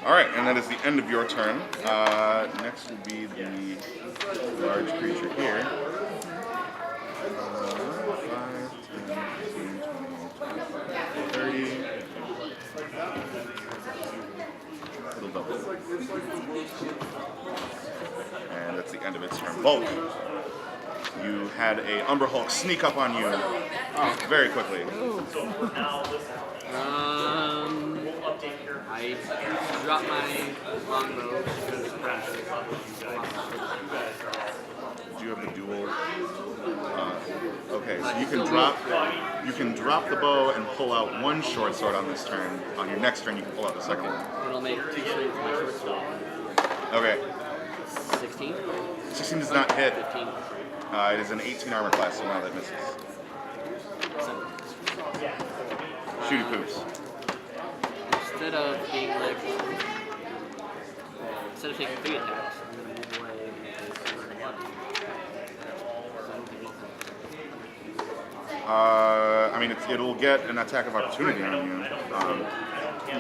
All right, and that is the end of your turn. Next will be the large creature here. 5, 10, 15, 20, 30. It'll double. And that's the end of its turn. Bulk. You had a Umber Hulk sneak up on you very quickly. I drop my longbow because Do you have the dual? Okay, so you can drop the bow and pull out one short sword on this turn. On your next turn, you can pull out the second one. it'll make 2 swings with my short sword. Okay, 16? 16 does not hit. 15. It is an 18 armor class, so now that misses. 7. Shooty poops. Instead of being like, instead of taking 3 attacks, I'm going to move away and take 1. So I don't take both of them. I mean, it'll get an attack of opportunity on you.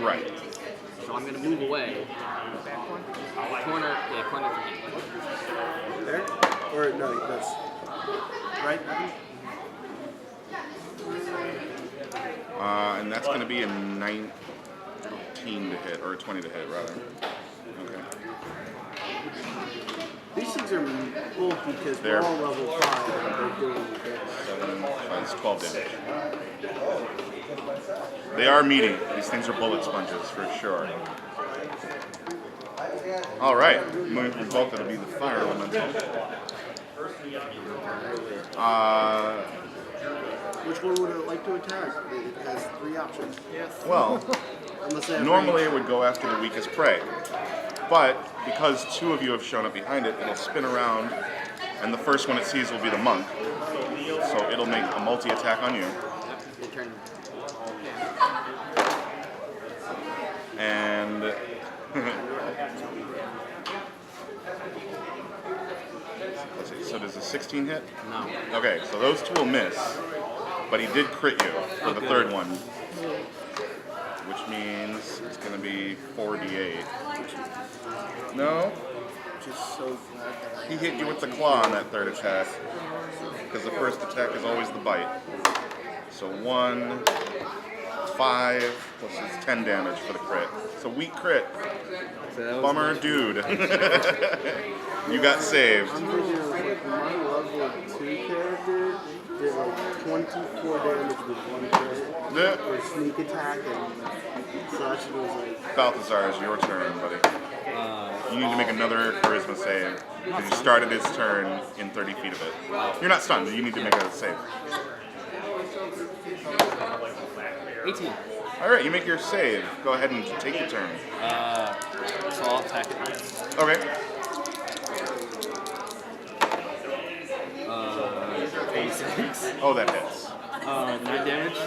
Right. So I'm going to move away. Back one. Corner for me. There? Or no, that's right, Evan? And that's going to be a 19 to hit, or a 20 to hit, rather. Okay. These things are both because we're all level 5 and they're doing this. 7, 5, 12 damage. They are meaty. These things are bullet sponges, for sure. All right. Moving from bulk, that'll be the fire elemental. Which one would it like to attack? It has 3 options. Yes. Well, Unless they have normally range. it would go after the weakest prey. But because 2 of you have shown up behind it, it'll spin around, and the first one it sees will be the monk. So it'll make a multi-attack on you. Your turn. And let's see, so does a 16 hit? No. Okay, so those 2 will miss. but he did crit you for the Okay. third one, which means it's going to be 4d8. No, Just so glad that he hit you with the claw on that third attack, because the first attack is always the bite. So 1, 5, plus it's 10 damage for the crit. It's a weak crit. So that was Bummer, dude. You got saved. I'm thinking of like my level 2 character did like 24 damage with one crit Yeah. for sneak attack, and so actually was like Balthazar, it's your turn, buddy. You need to make another charisma save, because you started his turn in 30 feet of it. You're not stunned, you need to make a save. 18. Alright, you make your save. Go ahead and take your turn. So I'll attack it. Okay. 86. Oh, that hits. 9 damage.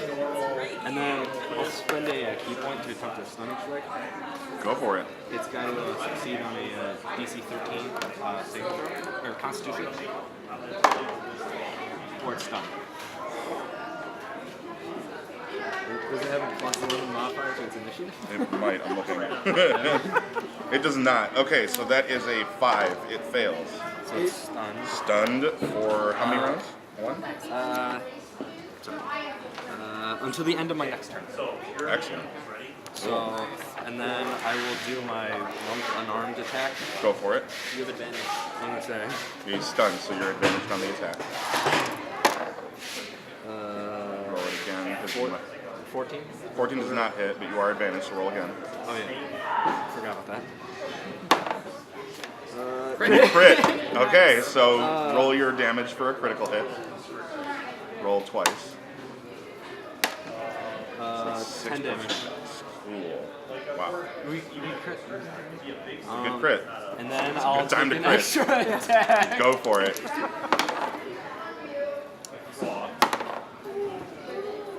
And then I'll spend a key point to attempt a stunning strike. Go for it. It's got to succeed on a DC 13 saving throw, or Constitution. Or it's stunned. Does it have a +1 modifier to its initiative? It might, I'm looking. It does not. Okay, so that is a 5. It fails. So it's stunned. Stunned for how many rounds? 1? Until the end of my next turn. Excellent. So, and then I will do my unarmed attack. Go for it. You have advantage. I'm gonna say. He's stunned, so you're advantaged on the attack. Roll it again. 14? 14 does not hit, but you are advantaged, so roll again. Oh yeah. Forgot about that. Crit! Okay, so roll your damage for a critical hit. Roll twice. 10 damage. Cool. Wow. We crit. Good crit. And then I'll good time take to an crit. extra attack. Go for it.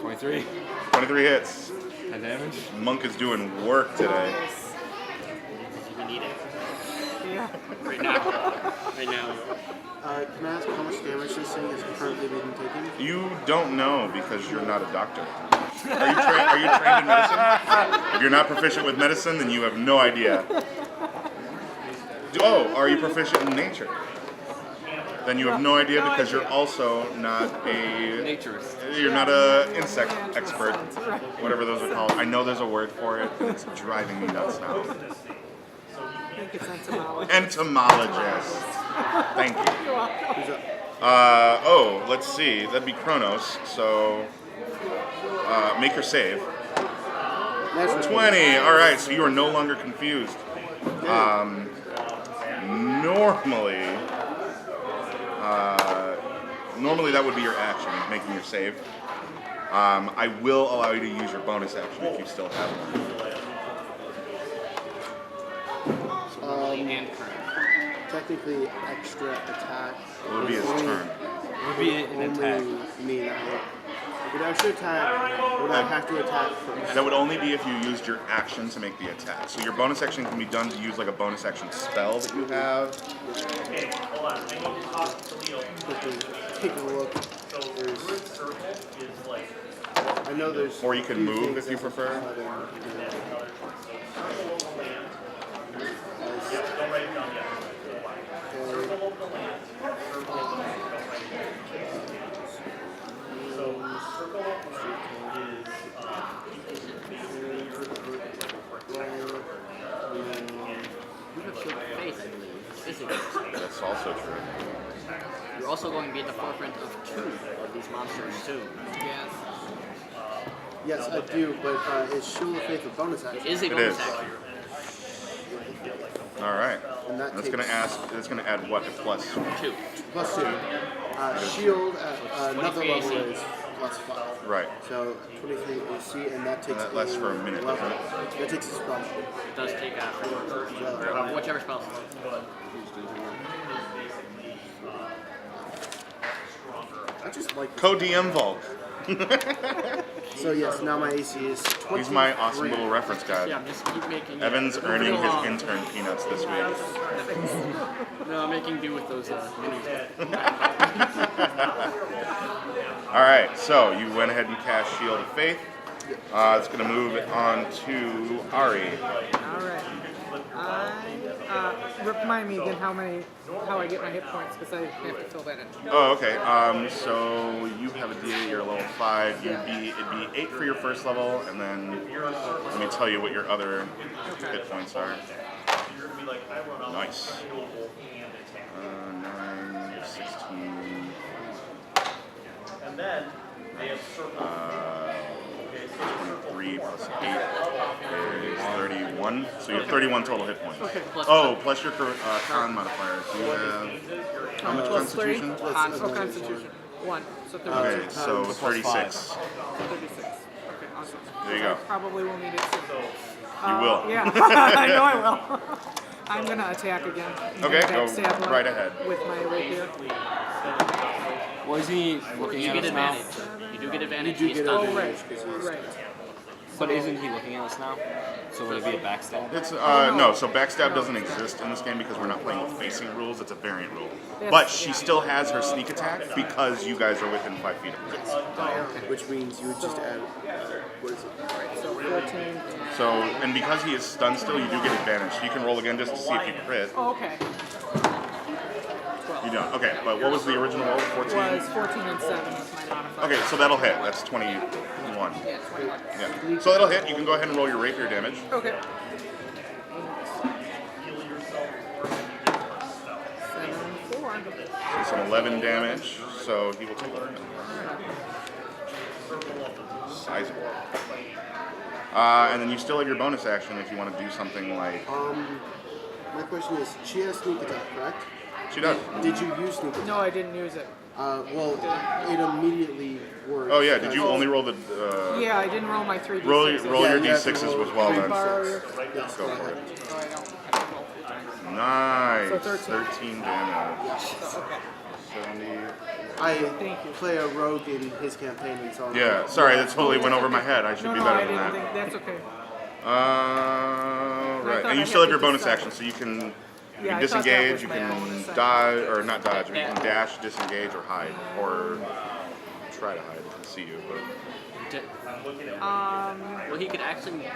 23. 23 hits. 10 damage. Monk is doing work today. You need it. Yeah. Right now. Right now. can I ask how much damage this thing is currently being taken? You don't know because you're not a doctor. Are you trained in medicine? If you're not proficient with medicine, then you have no idea. Oh, are you proficient in nature? Then you have no idea because you're also not a Naturist. You're not a insect expert, whatever those are called. I know there's a word for it, but it's driving me nuts now. I think it's entomology. Entomologist. Thank you. Let's see. That'd be Kronos. So make your save. That's 20. All right. So you are no longer confused. Normally that would be your action, making your save. I will allow you to use your bonus action if you still have one. And current. technically extra attack. It would be his turn. It would be an attack. Mean I would extra attack. Would I have to attack first? That would only be if you used your action to make the attack. So your bonus action can be done to use like a bonus action spell that you have. Take a look. I know there's. Or you can few move things if you that prefer. cut in. You have shield of faith, I believe. Physically. That's also true. You're also going to be at the forefront of 2 of these monsters soon. Yes. Yes, I do, but is Shield of Faith a bonus action? It is a It bonus is. action. All right. And that That's gonna takes That's gonna add what to plus? 2. plus 2. Shield at another 23 level AC. is plus 5. Right. So 23 AC, and that takes that lasts for a minute, level. doesn't That takes a spell. It does take out whichever spell. I just like. Co-DM Vault. So yes, now my AC is 23. He's my awesome little reference guide. Yeah, just keep making. Evan's earning his along. intern peanuts this week. No, I'm making do with those minis. All right, so you went ahead and cast Shield of Faith. It's going to move it on to Ari. All right. Remind me again how I get my hit points, because I have to fill that in. Oh, okay. So you have a D8, you're level 5. It'd be 8 for your first level, and then let me tell you what your other hit points are. Nice. 9, 16. And then they have circled. 23 plus 8 is 31. So you have 31 total hit points. Okay. Plus your con modifier. So you have how much Plus 3? Constitution? Constitution. 1. So 32. Okay, so Plus 36. 36. Okay, awesome. There you go. I probably will need it soon. You will. Yeah, I know I will. I'm going to attack again. I'm Okay, gonna go backstab her right ahead. With my rapier. Well, is he looking You at get us now? advantage. You do get advantage. You do He's get stunned. Oh, advantage. right. But isn't he looking at us now? So would it be a backstab? It's no. So backstab doesn't exist in this game because we're not playing with facing rules. It's a variant rule. But she still has her sneak attack because you guys are within 5 feet of her. Which means you would just add, what is it? So 14. So, and because he is stunned still, you do get advantage. You can roll again just to see if you crit. Oh, okay. You don't. Okay, but what was the original roll? 14? Was 14 and 7 was my modifier. Okay, so that'll hit. That's 21. Yeah, 21. Yeah. So that'll hit. You can go ahead and roll your rapier damage. Okay. 7, 4. So some 11 damage. So he will take it. Sizable. And then you still have your bonus action if you want to do something like. My question is, she has sneak attack, correct? She does. Did you use sneak attack? No, I didn't use it. Well, it immediately works. Oh yeah. Did you because- only roll the? Yeah, I didn't roll my 3d6. Roll Yeah, your you have to d6s roll- as well Can I then. borrow your... Yes, Go for it. Oh, I don't have to roll 3 times. Nice. So 13. 13 damage. So, okay. 70. I Thank you. play a rogue in his campaign, and so Yeah. Sorry, that totally went over my head. I should No, be no, better I than didn't that. think... That's okay. Right. thought And I you still have had your to bonus decide. action, so you can. You Yeah, can I thought that disengage, was you my can bonus action. dodge, or not dodge, but you can dash, disengage, or hide. Or try to hide, they can see you. But Well, he could actually.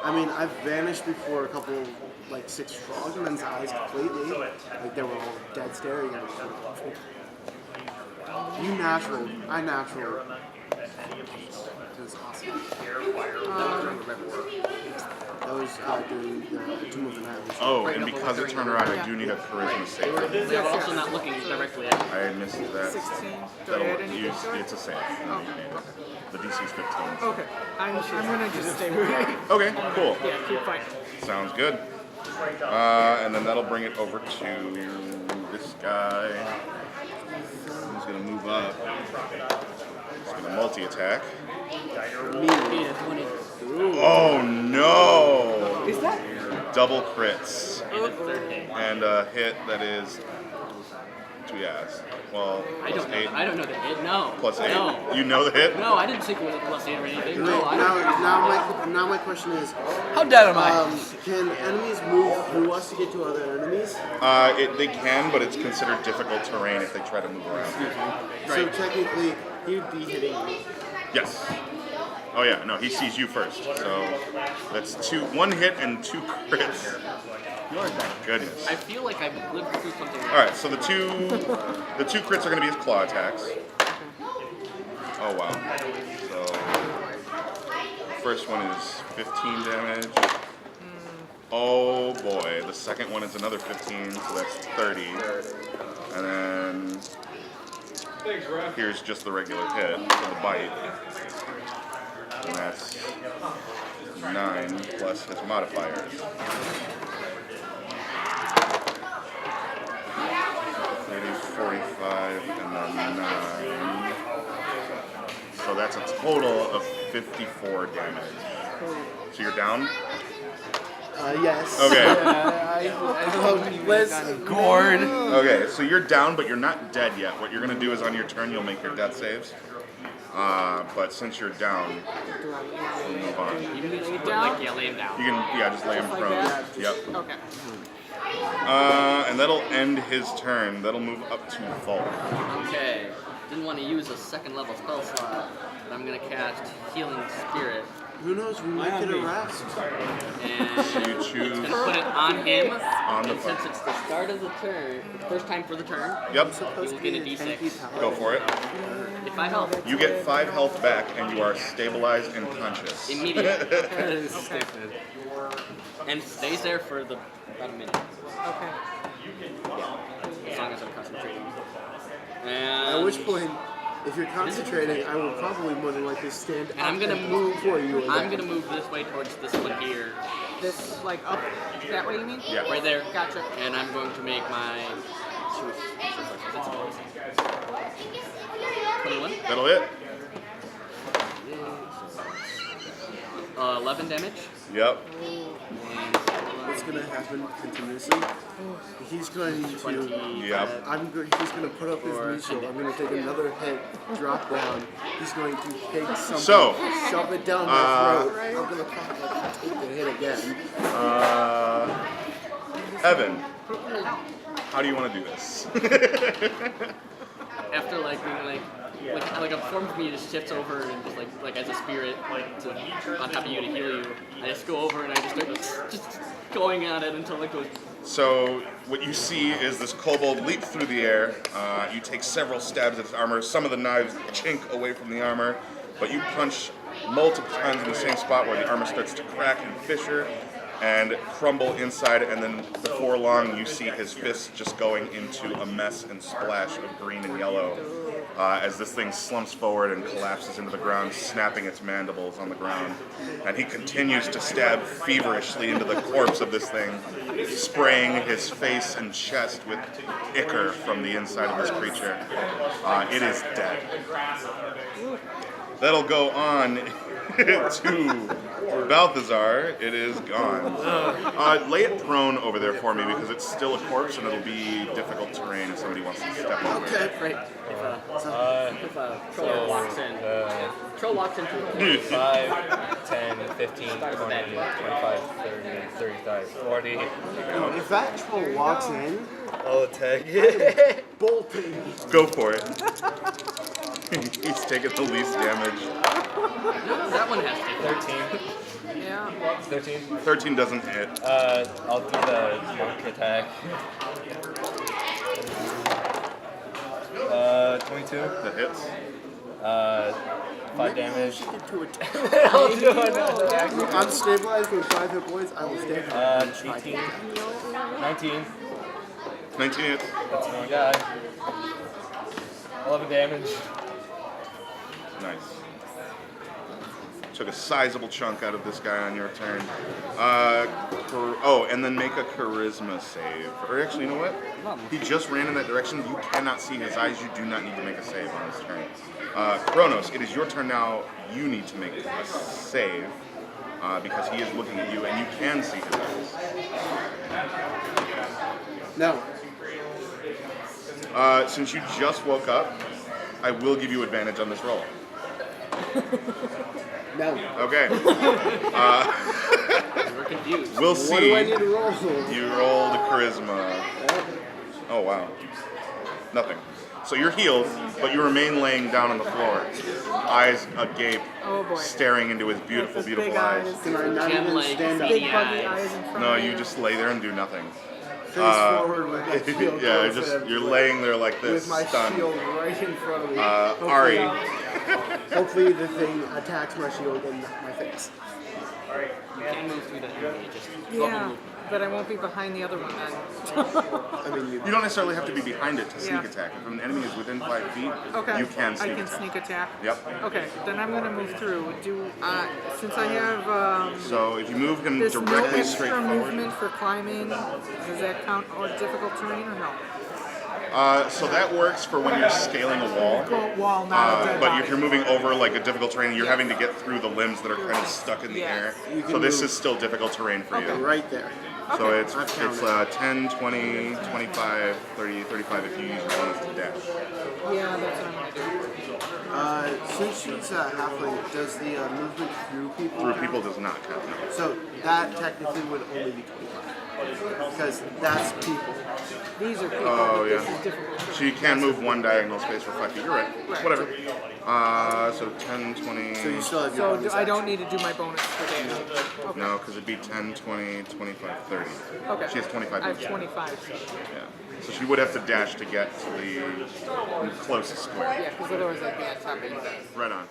I mean, I've vanished before a couple, like 6 frogmen's eyes completely. Like they were all dead staring at me. You natural, I natural. That was awesome. That was doing the Tomb of the Night. oh, and because it turned around, I do need a charisma save. They're also not looking directly at you. I missed that. 16. Do I add That'll anything use. to it? It's a save. The DC is 15. Okay. I'm going to just stay with it. Okay, cool. Yeah, keep fighting. Sounds good. And then that'll bring it over to this guy. He's gonna move up. He's gonna multi-attack. Yeah, 20. Oh no! Is that... Double crits. In the third day. And a hit that is 2 yes. Well, I plus don't know. 8. I don't know the hit. No. Plus 8. No. You know the hit? No, I didn't think it was a plus 8 or anything. No, I don't. Now my question is, How dead am I? can enemies move through us to get to other enemies? They can, but it's considered difficult terrain if they try to move around. So technically, he'd be hitting me. Yes. Oh yeah, no, he sees you first. So that's 1 hit and 2 crits. Goodness. I feel like I've lived through something. All right, so the two crits are going to be his claw attacks. Oh wow. So first one is 15 damage. Oh boy, the second one is another 15, so that's 30. And then here's just the regular hit for the bite. And that's 9 plus his modifiers. 30, 45, and then 9. So that's a total of 54 damage. So you're down? Yes. Okay. Let's Gourd. Okay, so you're down, but you're not dead yet. What you're going to do is on your turn, you'll make your death saves. But since you're down, we'll move on. You can just put, down? like, yeah, lay him down. You can, just lay him Like prone. that? Yep. Okay. And that'll end his turn. That'll move up to Volk. Okay. Didn't want to use a second level spell slot, but I'm gonna cast Healing Spirit. Who knows? We might get a rest. And So you choose. gonna put it on him. On the And since it's the start of the turn, first time for the turn, Yep. you will get a d6. Go for it. Get 5 health. You get 5 health back, and you are stabilized and conscious. Immediately. Stupid. And stays there for about a minute. Okay. As long as I'm concentrating. At which And point, if you're concentrating, I will probably more than likely stand And I'm up gonna and move. for you. I'm gonna move this way towards this one here, This, like, up that way, you mean? Yeah. right there. Gotcha. And I'm going to make my 21, That'll hit. 11 damage. Yep. And What's gonna happen continuously? He's going to. Yep. He's going to put up his knee shield. I'm going to take another hit, drop down. He's going to take something, So, shove it down my throat. I'm going to take the hit again. Evan, how do you want to do this? after like being like a form of me just shifts over and just like as a spirit to, on top of you to heal you. I just go over and I just start just going at it until it goes. So what you see is this kobold leap through the air. You take several stabs at his armor. Some of the knives chink away from the armor, but you punch multiple times in the same spot where the armor starts to crack and fissure and crumble inside, and then before long you see his fists just going into a mess and splash of green and yellow as this thing slumps forward and collapses into the ground, snapping its mandibles on the ground. And he continues to stab feverishly into the corpse of this thing, spraying his face and chest with ichor from the inside of this creature. It is dead. That'll go on to Balthazar. It is gone. Lay it prone over there for me because it's still a corpse and it'll be difficult terrain if somebody wants to step over it. Right. If a troll walks in. Troll walks into it. 5, 10, 15, 20, 25, 30, 35, 40. If that troll walks in, I'll attack. bolting. Go for it. He's taking the least damage. That one has to. 13. Yeah. 13. 13 doesn't hit. I'll do the monk attack. 22. That hits. 5 damage. To attack. I'll do another attack. I'm stabilized with 5 hit points. I will stand. 18. 19. 19 hits. That's one guy. 11 damage. Nice. Took a sizable chunk out of this guy on your turn. And then make a charisma save. Or actually, you know what? He just ran in that direction. You cannot see his eyes. You do not need to make a save on his turn. Kronos, it is your turn now. You need to make a save because he is looking at you and you can see his eyes. No. Since you just woke up, I will give you advantage on this roll. No. Okay. We're confused. We'll What do I see. need to roll? You rolled a charisma. Oh, wow. Nothing. So you're healed, but you remain laying down on the floor, eyes agape, Oh boy. staring into his beautiful, His beautiful big eyes. Can I not Gem even like stand up? Big beady buggy eyes. eyes in front No, of you just lay there and do nothing. Face forward with my shield. Yeah, close just and you're laying there like this, with my stunned. shield right in front of me. Ari, Hopefully the thing attacks my shield and not my face. You can move through the enemy. Just Yeah, but I won't be behind the other one then. I mean, you don't necessarily have to be behind it to sneak Yeah. attack. If an enemy is within 5 feet, Okay. you can sneak I can attack. sneak attack. Yep. Okay, then I'm gonna move through. Since I have So if you move him there's no directly straight extra forward, movement for climbing, does that count or difficult terrain or no? so that works for when you're scaling a wall. Go wall, not a dead But body. if you're moving over like a difficult terrain, you're having to get through the limbs that are kind of stuck in the Yes. air. You can So this move- is still difficult terrain for you. right there. So Okay. it's I've counted. 10, 20, 25, 30, 35 if you use your bonus to dash. Yeah, that's what I'm gonna do. Since she's a halfling, does the movement through people Through count? people does not count. No. So that technically would only be 25. Because that's people. These are people, Oh, but this yeah. is difficult. for So you can move one diagonal space for 5 feet. You're right. Right. Whatever. So 10, 20. So you still have your So bonus I don't action. need to do my bonus for dash. Okay. No, because it'd be 10, 20, 25, 30. Okay. She has 25 I have moves. 25. Yeah. So she would have to dash to get to the closest square. Yeah, because otherwise I'd be on top of you guys. Right on.